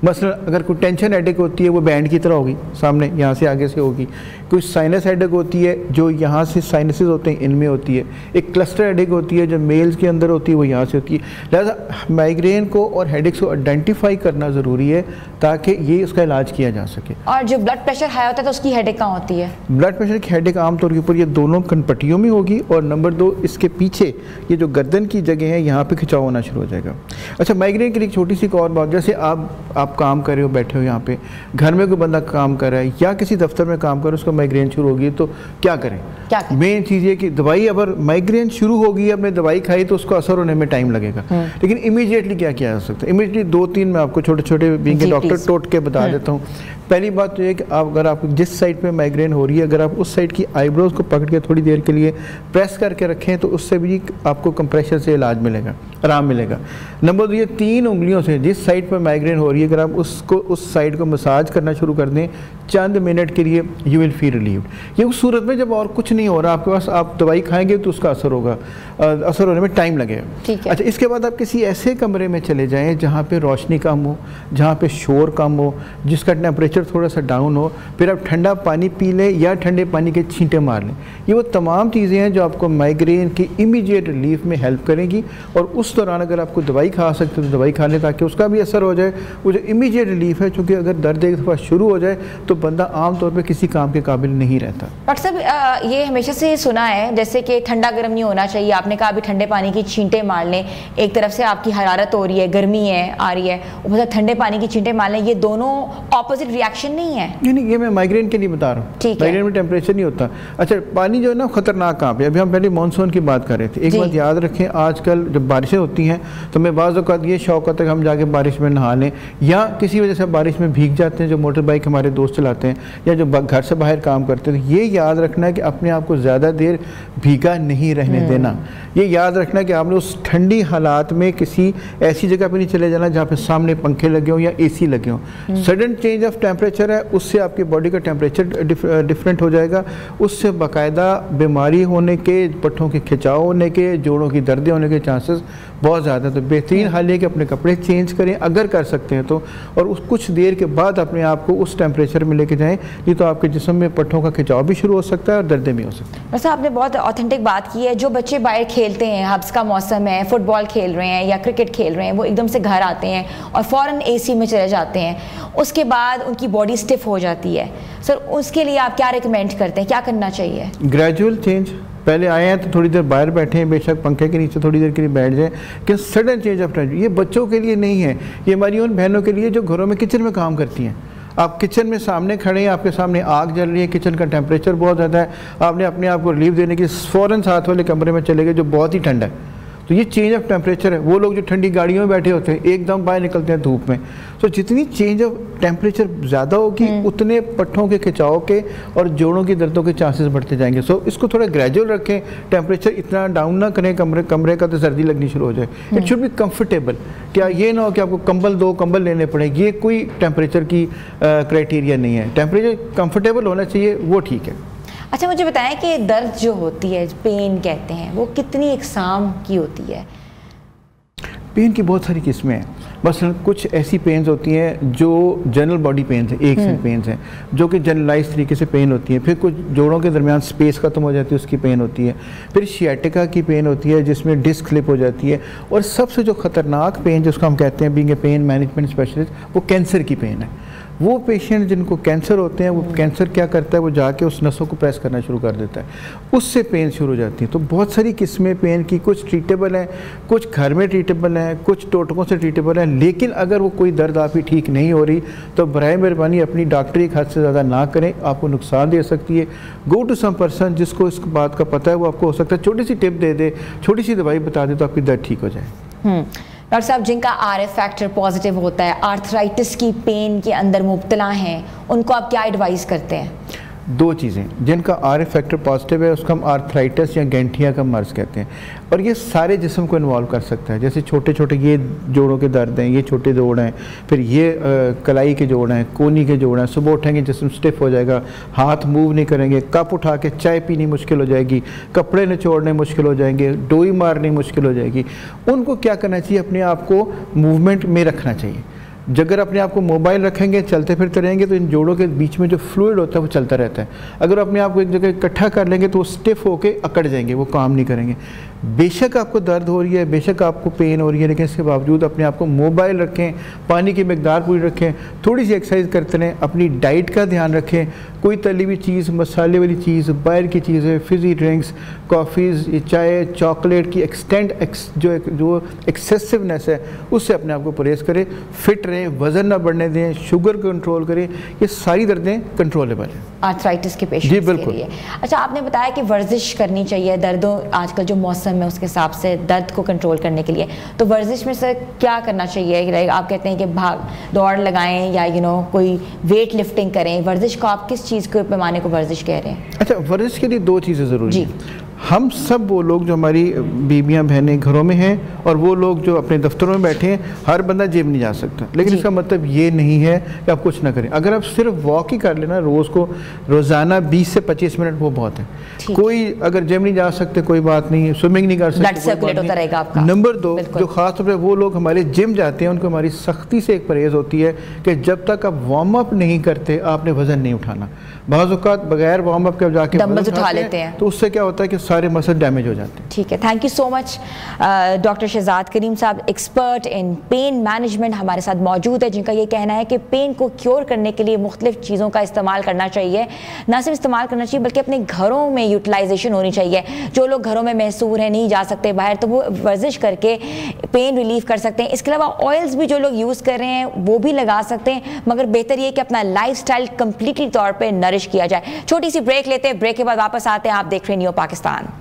मसलन अगर कोई टेंशन हेडेक होती है वो बैंड की तरह होगी, सामने यहाँ से आगे से होगी। कोई साइनस हेडेक होती है जो यहाँ से साइनसेस होते हैं इनमें होती है। एक क्लस्टर हेडेक होती है जो मेल्स के अंदर होती है, वो यहाँ से होती है। लिहाजा माइग्रेन को और हेडेक्स को आइडेंटिफाई करना ज़रूरी है ताकि ये उसका इलाज किया जा सके। और जो ब्लड प्रेशर हाई होता है तो उसकी हेडेक कहाँ होती है? ब्लड प्रेशर की हेडेक आमतौर के ऊपर ये दोनों कनपट्टियों में होगी, और नंबर 2 इसके पीछे ये जो गर्दन की जगह है यहाँ पे खिंचाव होना शुरू हो जाएगा। अच्छा, माइग्रेन के लिए छोटी सी एक और बात, जैसे आप काम कर रहे हो, बैठे हो यहाँ पे, घर में कोई बंदा काम कर रहा है या किसी दफ्तर में काम कर रहा है, उसको माइग्रेन शुरू होगी तो क्या करें? मेन चीज़ ये कि दवाई, अगर माइग्रेन शुरू होगी, अब मैं दवाई खाई तो उसको असर होने में टाइम लगेगा, लेकिन इमीडिएटली क्या किया जा सकता है? इमीडिएटली 2-3 मैं आपको छोटे छोटे बीइंग के डॉक्टर टोट के बता देता हूँ। पहली बात तो ये कि आप अगर आप जिस साइड पे माइग्रेन हो रही है, अगर आप उस साइड की आईब्रोज को पकड़ के थोड़ी देर के लिए प्रेस करके रखें तो उससे भी आपको कंप्रेशर से इलाज मिलेगा, आराम मिलेगा। नंबर 2, ये 3 उंगलियों से जिस साइड पर माइग्रेन हो रही है, अगर आप उसको उस साइड को मसाज करना शुरू कर दें चंद मिनट के लिए, यू विल फील रिलीव्ड। ये उस सूरत में जब और कुछ नहीं हो रहा आपके पास, आप दवाई खाएंगे तो उसका असर होगा, असर होने में टाइम लगेगा। अच्छा, इसके बाद आप किसी ऐसे कमरे में चले जाएँ जहाँ पर रोशनी कम हो, जहाँ पर शोर कम हो, जिसका टेम्परेचर थोड़ा सा डाउन हो, फिर आप ठंडा पानी पी लें या ठंडे पानी के छींटे मार लें। ये वो तमाम चीज़ें हैं जो आपको माइग्रेन की इमीडिएट रिलीफ में हेल्प करेंगी, और उस दौरान अगर आपको दवाई खा सकते हो तो दवाई खा लें ताकि उसका भी असर हो जाए, वो जो इमीडिएट रिलीफ है, क्योंकि अगर दर्द एक दफ़ा शुरू हो जाए तो बंदा आमतौर पर किसी काम के काबिल नहीं रहता। डॉक्टर साहब ये हमेशा से सुना है जैसे कि ठंडा गर्म नहीं होना चाहिए, आपने कहा अभी ठंडे पानी की छींटे मार लें, एक तरफ से आपकी हरारत हो रही है, गर्मी है आ रही है, ऊपर ठंडे पानी की छींटे मार लें, ये दोनों ऑपोजिट रिएक्शन नहीं है? नहीं, ये मैं माइग्रेन के लिए बता रहा हूँ। माइग्रेन में टेम्परेचर नहीं होता। अच्छा, पानी जो है ना खतरनाक कहाँ पे, अभी हम पहले मानसून की बात कर रहे थे। एक बात याद रखें, आजकल जब बारिशें होती हैं तो मैं बाज़ औक़ात ये शौक़ होता है कि हम जाके बारिश में नहा लें, या किसी वजह से बारिश में भीग जाते हैं, जो मोटर बाइक हमारे दोस्त चलाते हैं या जो घर से बाहर काम करते हैं। तो ये याद रखना है कि अपने आप को ज़्यादा देर भीगा नहीं रहने देना। ये याद रखना है कि आपने उस ठंडी हालात में किसी ऐसी जगह पर नहीं चले जाना जहाँ पे सामने पंखे लगे हों या AC लगे हों। सडन चेंज ऑफ टेम्परेचर है, उससे आपकी बॉडी का टेम्परेचर डिफरेंट हो जाएगा, उससे बाकायदा बीमारी होने के, पट्ठों के खिंचाव होने के, जोड़ों की दर्दें होने के चांसेस बहुत ज़्यादा। तो बेहतरीन हाल है कि अपने कपड़े चेंज करें अगर कर सकते हैं तो, और उस कुछ देर के बाद अपने आप को उस टेम्परेचर में लेके जाएं, नहीं तो आपके जिस्म में पट्ठों का खिंचाव भी शुरू हो सकता है और दर्दें भी हो सकती हैं। वैसे आपने बहुत ऑथेंटिक बात की है। जो बच्चे बाहर खेलते हैं, हब्स का मौसम है, फुटबॉल खेल रहे हैं या क्रिकेट खेल रहे हैं, वो एकदम से घर आते हैं और फ़ौरन AC में चले जाते हैं, उसके बाद उनकी बॉडी स्टिफ हो जाती है। सर उसके लिए आप क्या रिकमेंड करते हैं, क्या करना चाहिए? Gradual change. पहले आए हैं तो थोड़ी देर बाहर बैठे हैं, बेशक पंखे के नीचे थोड़ी देर के लिए बैठ जाएं, कि सडन चेंज ऑफ टेम्परेचर ये बच्चों के लिए नहीं है, ये हमारी उन बहनों के लिए जो घरों में किचन में काम करती हैं। आप किचन में सामने खड़े हैं, आपके सामने आग जल रही है, किचन का टेम्परेचर बहुत ज़्यादा है, आपने अपने आप को रिलीफ देने की फ़ौरन साथ वाले कमरे में चले गए जो बहुत ही ठंडा है। तो ये चेंज ऑफ टेम्परेचर है। वो लोग जो ठंडी गाड़ियों में बैठे होते हैं एकदम बाहर निकलते हैं धूप में, तो जितनी चेंज ऑफ टेम्परेचर ज़्यादा होगी उतने पट्ठों के खिंचाव के और जोड़ों की दर्दों के चांसेस बढ़ते जाएंगे। सो इसको थोड़ा ग्रेजुअल रखें, टेम्परेचर इतना डाउन ना करें कमरे का तो सर्दी लगनी शुरू हो जाए। It should be comfortable. क्या ये ना हो कि आपको दो कंबल लेने पड़े, ये कोई टेम्परेचर की क्राइटेरिया नहीं है। टेम्परेचर कंफर्टेबल होना चाहिए, वो ठीक है। अच्छा, मुझे बताएं कि दर्द जो होती है, पेन कहते हैं, वो कितनी इकसाम की होती है? पेन की बहुत सारी किस्में हैं। बस कुछ ऐसी पेन्स होती हैं जो जनरल बॉडी पेन्स हैं, एक से पेन्स हैं जो कि जनरलाइज तरीके से पेन होती हैं। फिर कुछ जोड़ों के दरमियान स्पेस खत्म हो जाती है, उसकी पेन होती है। फिर शियाटिका की पेन होती है जिसमें डिस्क स्लिप हो जाती है। और सबसे जो ख़तरनाक पेन जिसको हम कहते हैं being a pain management specialist, वो कैंसर की पेन है। वो पेशेंट जिनको कैंसर होते हैं, वो कैंसर क्या करता है, वो जाके उस नसों को प्रेस करना शुरू कर देता है, उससे पेन शुरू हो जाती है। तो बहुत सारी किस्में पेन की, कुछ ट्रीटेबल हैं, कुछ घर में ट्रीटेबल हैं, कुछ टोटकों से ट्रीटेबल हैं। लेकिन अगर वो कोई दर्द आपकी ठीक नहीं हो रही तो बराए मेहरबानी अपनी डॉक्टरी हद से ज़्यादा ना करें, आपको नुकसान दे सकती है। गो टू सम पर्सन जिसको इस बात का पता है, वो आपको हो सकता है छोटी सी टिप दे दे, छोटी सी दवाई बता दे तो आपकी दर्द ठीक हो जाए। डॉक्टर साहब, जिनका RF फैक्टर पॉजिटिव होता है, आर्थराइटिस की पेन के अंदर मुब्तला हैं, उनको आप क्या एडवाइस करते हैं? दो चीज़ें, जिनका RF फैक्टर पॉजिटिव है उसको हम आर्थराइटिस या गैंठिया का मर्ज़ कहते हैं, और ये सारे जिस्म को इन्वॉल्व कर सकता है। जैसे छोटे छोटे ये जोड़ों के दर्द हैं, ये छोटे जोड़ हैं, फिर ये कलाई के जोड़ हैं, कोनी के जोड़ हैं। सुबह उठेंगे जिस्म स्टिफ हो जाएगा, हाथ मूव नहीं करेंगे, कप उठा के चाय पीनी मुश्किल हो जाएगी, कपड़े निचोड़ने मुश्किल हो जाएंगे, डोई मारनी मुश्किल हो जाएगी। उनको क्या करना चाहिए, अपने आप को मूवमेंट में रखना चाहिए। अगर अपने आप को मोबाइल रखेंगे, चलते फिरते रहेंगे, तो इन जोड़ों के बीच में जो फ्लूइड होता है वो चलता रहता है। अगर अपने आप को एक जगह इकट्ठा कर लेंगे तो वो स्टिफ होके अकड़ जाएंगे, वो काम नहीं करेंगे। बेशक आपको दर्द हो रही है, बेशक आपको पेन हो रही है, लेकिन इसके बावजूद अपने आप को मोबाइल रखें, पानी की मिकदार पूरी रखें, थोड़ी सी एक्सरसाइज करते रहें, अपनी डाइट का ध्यान रखें। कोई तली हुई चीज़, मसाले वाली चीज़, बाहर की चीज़ें, फिजी ड्रिंक्स, कॉफ़ीज़, चाय, चॉकलेट की जो एक्सेसिवनेस है उससे अपने आप को परहेज़ करें। फिट रहें, वज़न ना बढ़ने दें, शुगर कंट्रोल करें। ये सारी दर्दें कंट्रोलेबल हैं आर्थराइटिस के पेशेंट्स जी, बिल्कुल। के लिए। अच्छा, आपने बताया कि वर्जिश करनी चाहिए दर्दों, आजकल जो मौसम है उसके हिसाब से दर्द को कंट्रोल करने के लिए, तो वर्जिश में से क्या करना चाहिए? आप कहते हैं कि भाग दौड़ लगाएं या कोई वेट लिफ्टिंग करें, वर्जिश को आप किस चीज़ के पैमाने को वर्जिश कह रहे हैं? अच्छा, वर्जिश के लिए दो चीज़ें ज़रूरी हैं। हम सब वो लोग जो हमारी बीबियां बहनें घरों में हैं और वो लोग जो अपने दफ्तरों में बैठे हैं, हर बंदा जिम नहीं जा सकता, लेकिन इसका मतलब ये नहीं है कि आप कुछ ना करें। अगर आप सिर्फ वॉक ही कर लेना रोज़ाना 20 से 25 मिनट, वो बहुत है। कोई अगर जिम नहीं जा सकते कोई बात नहीं, स्विमिंग नहीं कर सकते, ब्लड सर्कुलेट होता रहेगा आपका। नंबर 2, जो खास तौर पर वो लोग हमारे जिम जाते हैं उनको हमारी सख्ती से एक परहेज़ होती है कि जब तक आप वार्म अप नहीं करते आपने वज़न नहीं उठाना। बाज़ औक़ात बगैर वार्म अप के जाके डंबल्स उठा लेते हैं, तो उससे क्या होता है कि सारे मसल डैमेज हो जाते हैं। ठीक है, thank you so much. Doctor Shahzad Karim sahab, expert in pain management, हमारे साथ मौजूद है, जिनका ये कहना है कि पेन को क्योर करने के लिए मुख्तलिफ चीज़ों का इस्तेमाल करना चाहिए, ना सिर्फ इस्तेमाल करना चाहिए बल्कि अपने घरों में यूटिलाइजेशन होनी चाहिए। जो लोग घरों में महसूर हैं, नहीं जा सकते बाहर, तो वो वर्जिश करके पेन रिलीफ कर सकते हैं। इसके अलावा ऑयल्स भी जो लोग यूज़ कर रहे हैं वो भी लगा सकते हैं, मगर बेहतर ये कि अपना लाइफस्टाइल कंप्लीटली तौर पे नरिश किया जाए। छोटी सी ब्रेक लेते हैं, ब्रेक के बाद वापस आते हैं। आप देख रहे हैं नियो पाकिस्तान।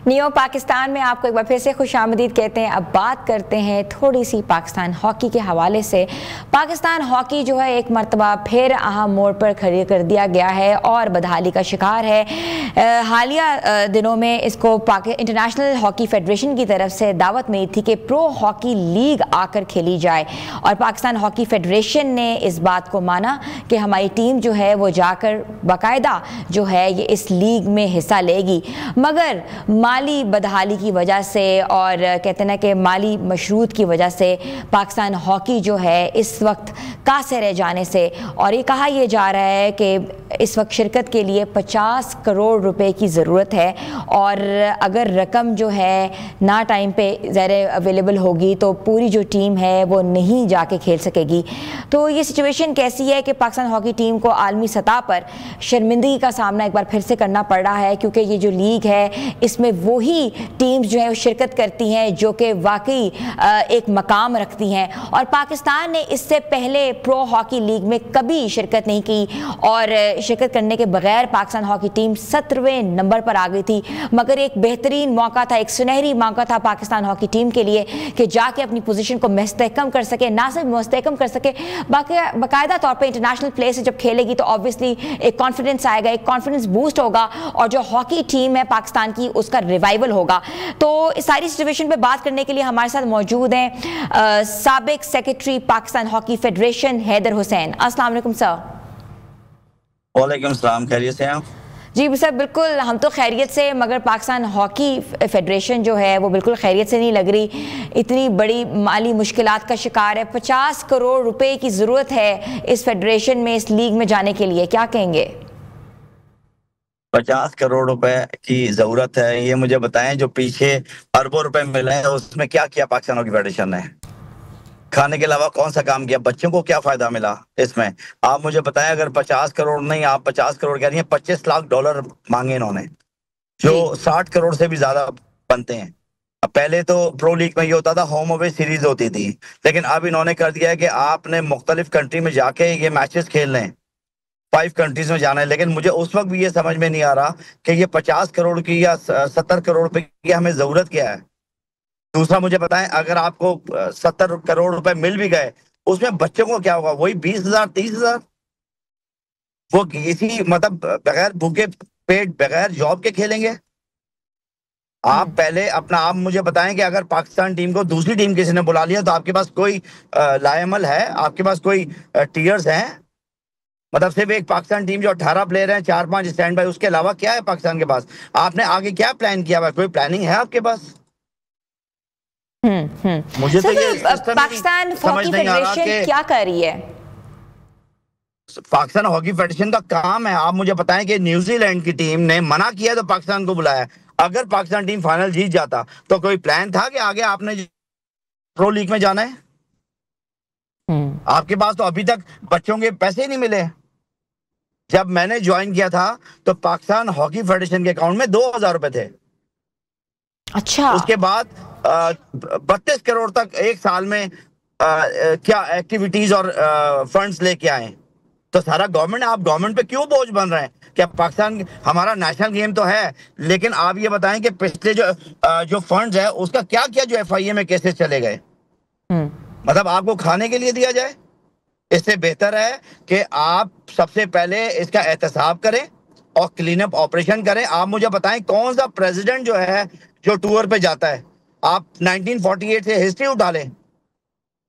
नियो पाकिस्तान में आपको एक बार फिर से खुशामदीद कहते हैं। अब बात करते हैं थोड़ी सी पाकिस्तान हॉकी के हवाले से। पाकिस्तान हॉकी जो है एक मरतबा फिर अहम मोड़ पर खड़े कर दिया गया है और बदहाली का शिकार है। हालिया दिनों में इसको इंटरनेशनल हॉकी फेडरेशन की तरफ से दावत मिली थी कि प्रो हॉकी लीग आकर खेली जाए, और पाकिस्तान हॉकी फेडरेशन ने इस बात को माना कि हमारी टीम जो है वो जाकर बाकायदा जो है ये इस लीग में हिस्सा लेगी। मगर माली बदहाली की वजह से और कहते हैं कि माली मशरूत की वजह से पाकिस्तान हॉकी जो है इस वक्त कासे रह जाने से, और ये कहा यह जा रहा है कि इस वक्त शिरकत के लिए 50 करोड़ रुपए की ज़रूरत है, और अगर रकम जो है ना टाइम पे ज़ाहिर अवेलेबल होगी तो पूरी जो टीम है वो नहीं जाके खेल सकेगी। तो ये सिचुएशन कैसी है कि पाकिस्तान हॉकी टीम को आलमी सतह पर शर्मिंदगी का सामना एक बार फिर से करना पड़ रहा है, क्योंकि ये जो लीग है इसमें वही टीम्स जो है वो शिरकत करती हैं जो कि वाकई एक मकाम रखती हैं, और पाकिस्तान ने इससे पहले प्रो हॉकी लीग में कभी शिरकत नहीं की, और शिरकत करने के बगैर पाकिस्तान हॉकी टीम 17वें नंबर पर आ गई थी। मगर एक बेहतरीन मौका था, एक सुनहरी मौका था पाकिस्तान हॉकी टीम के लिए कि जाके अपनी पोजीशन को मुस्तहकम कर सके, ना सिर्फ मुस्तहकम कर सके बाकायदा तौर पे इंटरनेशनल प्ले से जब खेलेगी तो ऑब्वियसली एक कॉन्फिडेंस आएगा, एक कॉन्फिडेंस बूस्ट होगा, और जो हॉकी टीम है पाकिस्तान की उसका रिवाइवल होगा। तो इस सारी सिचुएशन पे बात करने के लिए हमारे साथ मौजूद हैं साबिक secretary Pakistan hockey federation Haider Hussain. अस्सलाम वालेकुम सर। वालेकुम सलाम, खैरियत से हैं आप? जी सर बिल्कुल, हम तो खैरियत से, मगर पाकिस्तान हॉकी फेडरेशन जो है वो बिल्कुल खैरियत से नहीं लग रही। इतनी बड़ी माली मुश्किलात का शिकार है, 50 करोड़ रुपए की ज़रूरत है इस फेडरेशन में, इस लीग में जाने के लिए, क्या कहेंगे? 50 करोड़ रुपए की जरूरत है, ये मुझे बताएं। जो पीछे अरबों रुपए मिले हैं उसमें क्या किया पाकिस्तान हॉकी फेडरेशन ने? खाने के अलावा कौन सा काम किया? बच्चों को क्या फायदा मिला इसमें? आप मुझे बताएं। अगर 50 करोड़ नहीं, आप 50 करोड़ कह रही हैं, 25 लाख डॉलर मांगे इन्होंने, जो 60 करोड़ से भी ज्यादा बनते हैं। अब पहले तो प्रो लीग में ये होता था, होम अवे सीरीज होती थी, लेकिन अब इन्होंने कर दिया है कि आपने मुख्तलिफ कंट्री में जाके ये मैचेस खेलने हैं, 5 कंट्रीज में जाना है। लेकिन मुझे उस वक्त भी ये समझ में नहीं आ रहा कि ये 50 करोड़ की या 70 करोड़ रुपए की हमें जरूरत क्या है। दूसरा मुझे बताएं, अगर आपको 70 करोड़ रुपए मिल भी गए, उसमें बच्चों को क्या होगा? वही 20,000 30,000, वो इसी मतलब बगैर भूखे पेट बगैर जॉब के खेलेंगे। आप पहले अपना आप मुझे बताएं कि अगर पाकिस्तान टीम को दूसरी टीम किसी ने बुला लिया तो आपके पास कोई लायमल है? आपके पास कोई टीयर्स हैं? मतलब सिर्फ एक पाकिस्तान टीम जो 18 प्लेयर हैं, 4-5 स्टैंड बाय, उसके अलावा क्या है पाकिस्तान के पास? आपने आगे क्या प्लान किया हुआ? कोई प्लानिंग है आपके पास? मुझे तो ये पाकिस्तान हॉकी फेडरेशन क्या कर रही है? पाकिस्तान हॉकी फेडरेशन का काम है, आप मुझे बताएं कि न्यूजीलैंड की टीम ने मना किया तो पाकिस्तान को बुलाया। अगर पाकिस्तान टीम फाइनल जीत जाता तो कोई प्लान था कि आगे आपने प्रो लीग में जाना है? आपके पास तो अभी तक बच्चों के पैसे ही नहीं मिले। जब मैंने ज्वाइन किया था तो पाकिस्तान हॉकी फेडरेशन के अकाउंट में 2,000 रुपए थे। अच्छा। उसके बाद 32 करोड़ तक एक साल में क्या एक्टिविटीज और फंड्स लेके आए। तो सारा गवर्नमेंट, आप गवर्नमेंट पे क्यों बोझ बन रहे हैं? क्या पाकिस्तान हमारा नेशनल गेम तो है, लेकिन आप ये बताएं कि पिछले जो फंड्स है उसका क्या किया जो FIA में केसेस चले गए? मतलब आपको खाने के लिए दिया जाए? इससे बेहतर है कि आप सबसे पहले इसका एहतसाब करें और क्लीन अप ऑपरेशन करें। आप मुझे बताएं कौन सा प्रेसिडेंट जो है जो टूर पे जाता है? आप 1948 से हिस्ट्री उठा लें,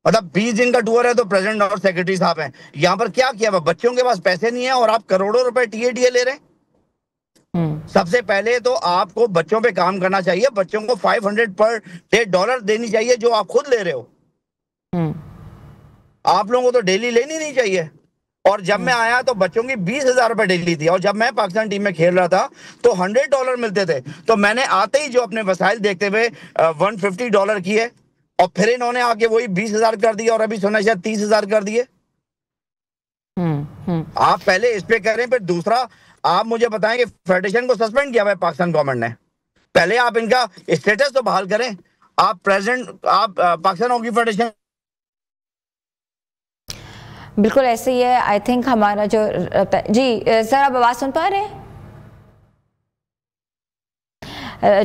मतलब 20 दिन का टूर है तो प्रेसिडेंट और सेक्रेटरी साहब हैं। यहाँ पर क्या किया? बच्चों के पास पैसे नहीं है और आप करोड़ों रुपए TA ले रहे हैं। सबसे पहले तो आपको बच्चों पे काम करना चाहिए। बच्चों को 500 पर डे डॉलर देनी चाहिए जो आप खुद ले रहे हो। आप लोगों को तो डेली लेनी नहीं चाहिए। और जब मैं आया तो बच्चों की 20,000 रुपए डेली थी, और जब मैं पाकिस्तान टीम में खेल रहा था तो $100 मिलते थे। तो मैंने आते ही जो अपने वसाइल देखते हुए $150 किए, और फिर इन्होंने आके वही 20,000 कर दिया, और अभी सुना शायद 30,000 कर दिए। आप पहले इस पे करें, फिर दूसरा आप मुझे बताएं कि फेडरेशन को सस्पेंड किया हुआ है पाकिस्तान गवर्नमेंट ने, पहले आप इनका स्टेटस तो बहाल करें। आप प्रेसिडेंट, आप पाकिस्तान हॉकी फेडरेशन। बिल्कुल ऐसे ही है। आई थिंक हमारा जो जी सर, आप आवाज़ सुन पा रहे हैं?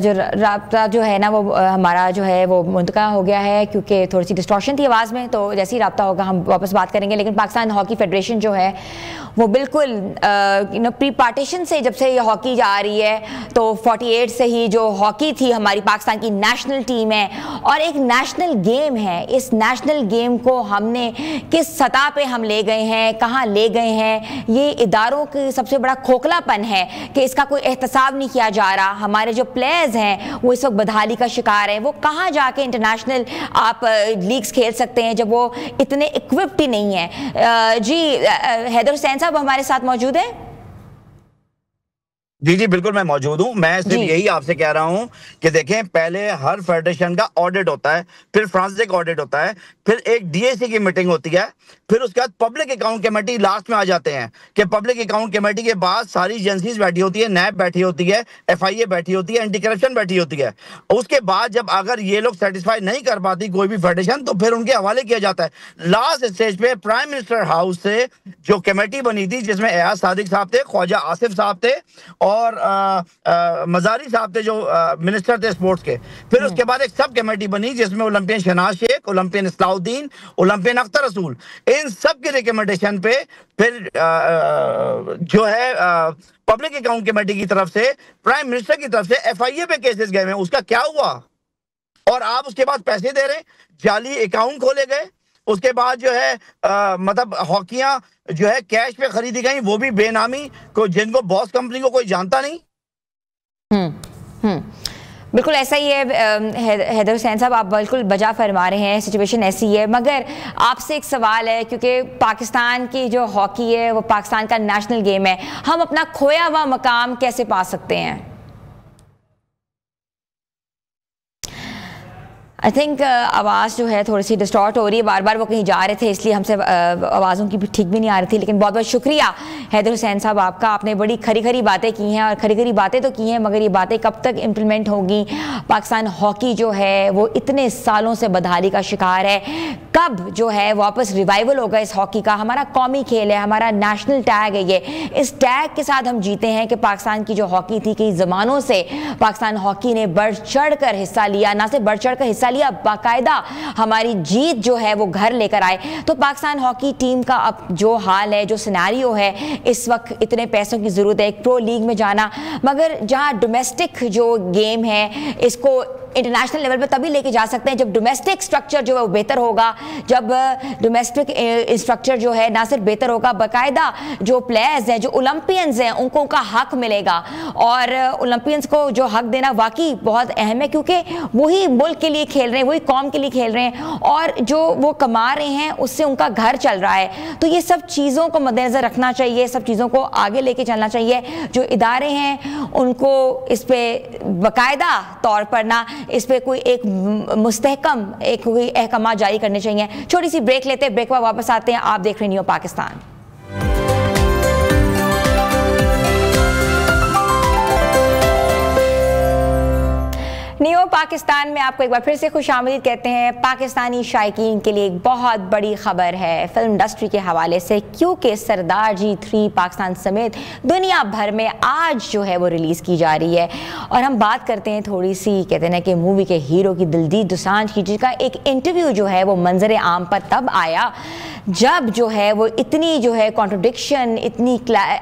जो राब्ता जो है ना वो हमारा जो है वो मुंतका हो गया है, क्योंकि थोड़ी सी डिस्टॉर्शन थी आवाज़ में। तो जैसे ही राब्ता होगा हम वापस बात करेंगे। लेकिन पाकिस्तान हॉकी फेडरेशन जो है वो बिल्कुल प्री पार्टीशन से, जब से ये हॉकी जा रही है तो 48 से ही जो हॉकी थी हमारी पाकिस्तान की नेशनल टीम है और एक नेशनल गेम है। इस नेशनल गेम को हमने किस सतह पे हम ले गए हैं, कहाँ ले गए हैं, ये इदारों की सबसे बड़ा खोखलापन है कि इसका कोई एहतसाब नहीं किया जा रहा। हमारे जो प्लेयर्स हैं वो इस वक्त बदहाली का शिकार हैं। वो कहाँ जाके इंटरनेशनल आप लीग्स खेल सकते हैं जब वो इतने इक्विप्ड ही नहीं है। जी हैदर हुसैन साहब हमारे साथ मौजूद है। जी जी बिल्कुल, मैं मौजूद हूं। मैं सिर्फ यही आपसे कह रहा हूं कि देखें, पहले हर फेडरेशन का ऑडिट होता है, फिर फ्रांसिक ऑडिट होता है, फिर एक डीएसी की मीटिंग होती है, फिर उसके बाद पब्लिक अकाउंट कमेटी लास्ट में आ जाते हैं कि पब्लिक अकाउंट कमेटी के बाद सारी एजेंसीज बैठी होती है, नैब बैठी होती है, एफआईए बैठी होती है, एंटी करप्शन बैठी होती है। उसके बाद जब अगर ये लोग सेटिस्फाई नहीं कर पाती कोई भी फेडरेशन, तो फिर उनके हवाले किया जाता है। लास्ट स्टेज पे प्राइम मिनिस्टर हाउस से जो कमेटी बनी थी, जिसमें एयाज सादिक साहब थे, ख्वाजा आसिफ साहब थे और मजारी साहब थे जो मिनिस्टर थे स्पोर्ट्स के। फिर उसके बाद एक सब कमेटी बनी जिसमें Olympian Shahnaz Sheikh, Olympian Islahuddin, Olympian Akhtar Rasool, इन सब के रिकमेंडेशन पे फिर जो है पब्लिक अकाउंट कमेटी की तरफ से, प्राइम मिनिस्टर की तरफ से एफआईए पे केसेस गए हैं। उसका क्या हुआ? और आप उसके बाद पैसे दे रहे हैं, जाली अकाउंट खोले गए। उसके बाद जो है मतलब हॉकियां जो है कैश पे खरीदी गई, वो भी बेनामी, को जिनको बॉस कंपनी को कोई जानता नहीं। बिल्कुल ऐसा ही है हैदर हुसैन साहब, आप बिल्कुल बजा फरमा रहे हैं, सिचुएशन ऐसी है। मगर आपसे एक सवाल है, क्योंकि पाकिस्तान की जो हॉकी है वो पाकिस्तान का नेशनल गेम है, हम अपना खोया हुआ मकाम कैसे पा सकते हैं? आई थिंक आवाज़ जो है थोड़ी सी डिस्टॉर्ट हो रही है, बार बार वो कहीं जा रहे थे इसलिए हमसे आवाज़ों की भी ठीक भी नहीं आ रही थी। लेकिन बहुत बहुत शुक्रिया हैदर हुसैन साहब आपका, आपने बड़ी खरी खरी बातें की हैं, और खरी खरी बातें तो की हैं, मगर ये बातें कब तक इम्प्लीमेंट होंगी? पाकिस्तान हॉकी जो है वो इतने सालों से बदहाली का शिकार है, कब जो है वापस रिवाइवल होगा इस हॉकी का? हमारा कौमी खेल है, हमारा नेशनल टैग है ये। इस टैग के साथ हम जीते हैं कि पाकिस्तान की जो हॉकी थी, कई ज़मानों से पाकिस्तान हॉकी ने बढ़ चढ़ कर हिस्सा लिया, ना सिर्फ बढ़ चढ़ कर हिस्सा लिया, बाकायदा हमारी जीत जो है वो घर लेकर आए। तो पाकिस्तान हॉकी टीम का अब जो हाल है, जो सिनेरियो है, इस वक्त इतने पैसों की ज़रूरत है एक प्रो लीग में जाना, मगर जहां डोमेस्टिक जो गेम है इसको इंटरनेशनल लेवल पे तभी लेके जा सकते हैं जब डोमेस्टिक स्ट्रक्चर जो है वो बेहतर होगा, जब डोमेस्टिक स्ट्रक्चर जो है ना सिर्फ बेहतर होगा, बाकायदा जो प्लेयर्स हैं, जो ओलंपियंस हैं, उनको उनका हक मिलेगा। और ओलंपियंस को जो हक देना वाकई बहुत अहम है, क्योंकि वही मुल्क के लिए खेल रहे हैं, वही कौम के लिए खेल रहे हैं, और जो वो कमा रहे हैं उससे उनका घर चल रहा है। तो ये सब चीज़ों को मद्देनज़र रखना चाहिए, सब चीज़ों को आगे लेके चलना चाहिए। जो इदारे हैं उनको इस पर बाकायदा तौर पर ना इस पे कोई एक मुस्तहकम एक कोई अहकाम जारी करने चाहिए। छोटी सी ब्रेक लेते हैं, ब्रेक पर वापस आते हैं। आप देख रहे हैं न्यू पाकिस्तान। न्यू पाकिस्तान में आपको एक बार फिर से खुशामदीद कहते हैं। पाकिस्तानी शायकीन के लिए एक बहुत बड़ी खबर है फिल्म इंडस्ट्री के हवाले से, क्योंकि सरदार जी 3 पाकिस्तान समेत दुनिया भर में आज जो है वो रिलीज़ की जा रही है। और हम बात करते हैं थोड़ी सी, कहते हैं कि मूवी के हीरो की, दिलजीत दोसांझ की, जिसका एक इंटरव्यू जो है वो मंजर आम पर तब आया जब जो है वो इतनी जो है कॉन्ट्रडिक्शन, इतनी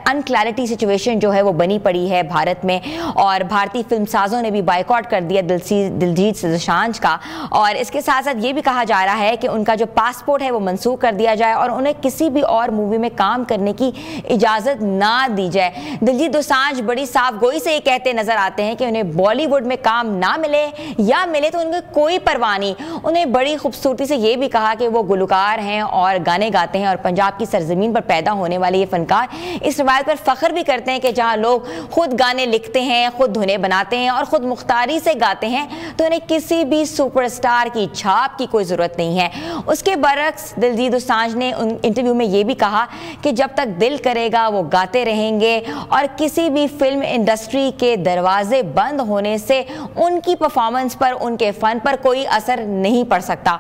अनक्लैरिटी सिचुएशन जो है वो बनी पड़ी है भारत में, और भारतीय फिल्म साजों ने भी बाइकआउट कर दिया दिलजीत दोसांझ का। और इसके साथ साथ ये भी कहा जा रहा है कि उनका जो पासपोर्ट है वो मंसूख कर दिया जाए और उन्हें किसी भी और मूवी में काम करने की इजाज़त ना दी जाए। दिलजीत दोसांझ बड़ी साफ गोई से ये कहते नजर आते हैं कि उन्हें बॉलीवुड में काम ना मिले या मिले तो उनकी कोई परवाह नहीं। उन्हें बड़ी खूबसूरती से ये भी कहा कि वो गुलकार हैं और गाने गाते हैं और पंजाब की सरजमीन पर पैदा होने वाले ये फनकार इस रवायत पर फख्र भी करते हैं कि जहां लोग खुद गाने लिखते हैं, खुद धुनें बनाते हैं और खुद मुख्तारी से गाते हैं, तो उन्हें किसी भी सुपरस्टार की छाप की कोई ज़रूरत नहीं है। उसके बरक्स दिलजीत दोसांझ ने उन इंटरव्यू में ये भी कहा कि जब तक दिल करेगा वो गाते रहेंगे और किसी भी फिल्म इंडस्ट्री के दरवाजे बंद होने से उनकी परफॉर्मेंस पर, उनके फ़न पर कोई असर नहीं पड़ सकता।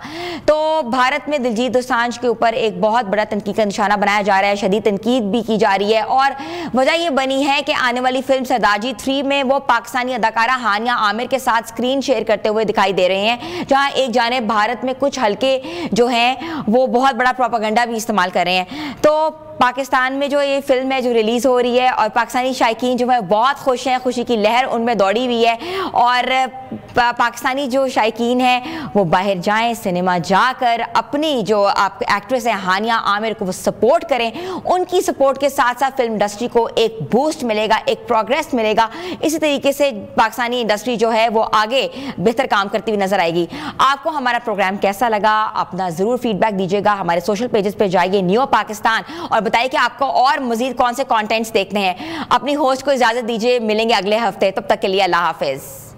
तो भारत में दिलजीत दोसांझ के ऊपर एक बहुत बड़ा तनकीद का निशाना बनाया जा रहा है, शदीद तनकीद भी की जा रही है और वजह यह बनी है कि आने वाली फिल्म सरदारजी 3 में वो पाकिस्तानी अदाकारा हानिया आमिर के साथ स्क्रीन शेयर करते हुए दिखाई दे रहे हैं, जहां एक जानिब भारत में कुछ हल्के जो हैं वो बहुत बड़ा प्रोपेगेंडा भी इस्तेमाल कर रहे हैं। तो पाकिस्तान में जो ये फिल्म है जो रिलीज़ हो रही है और पाकिस्तानी शायकीन जो है बहुत खुश हैं, खुशी की लहर उनमें दौड़ी हुई है और पाकिस्तानी जो शायकीन हैं वो बाहर जाएं, सिनेमा जाकर अपनी जो आप एक्ट्रेस है हानिया आमिर को वो सपोर्ट करें। उनकी सपोर्ट के साथ साथ फिल्म इंडस्ट्री को एक बूस्ट मिलेगा, एक प्रोग्रेस मिलेगा। इसी तरीके से पाकिस्तानी इंडस्ट्री जो है वो आगे बेहतर काम करती हुई नजर आएगी। आपको हमारा प्रोग्राम कैसा लगा? अपना ज़रूर फीडबैक दीजिएगा। हमारे सोशल पेजेस पर जाइए न्यू पाकिस्तान और बताइए कि आपको और मजीद कौन से कंटेंट्स देखने हैं। अपनी होस्ट को इजाज़त दीजिए, मिलेंगे अगले हफ्ते, तब तक के लिए अल्लाह हाफिज़।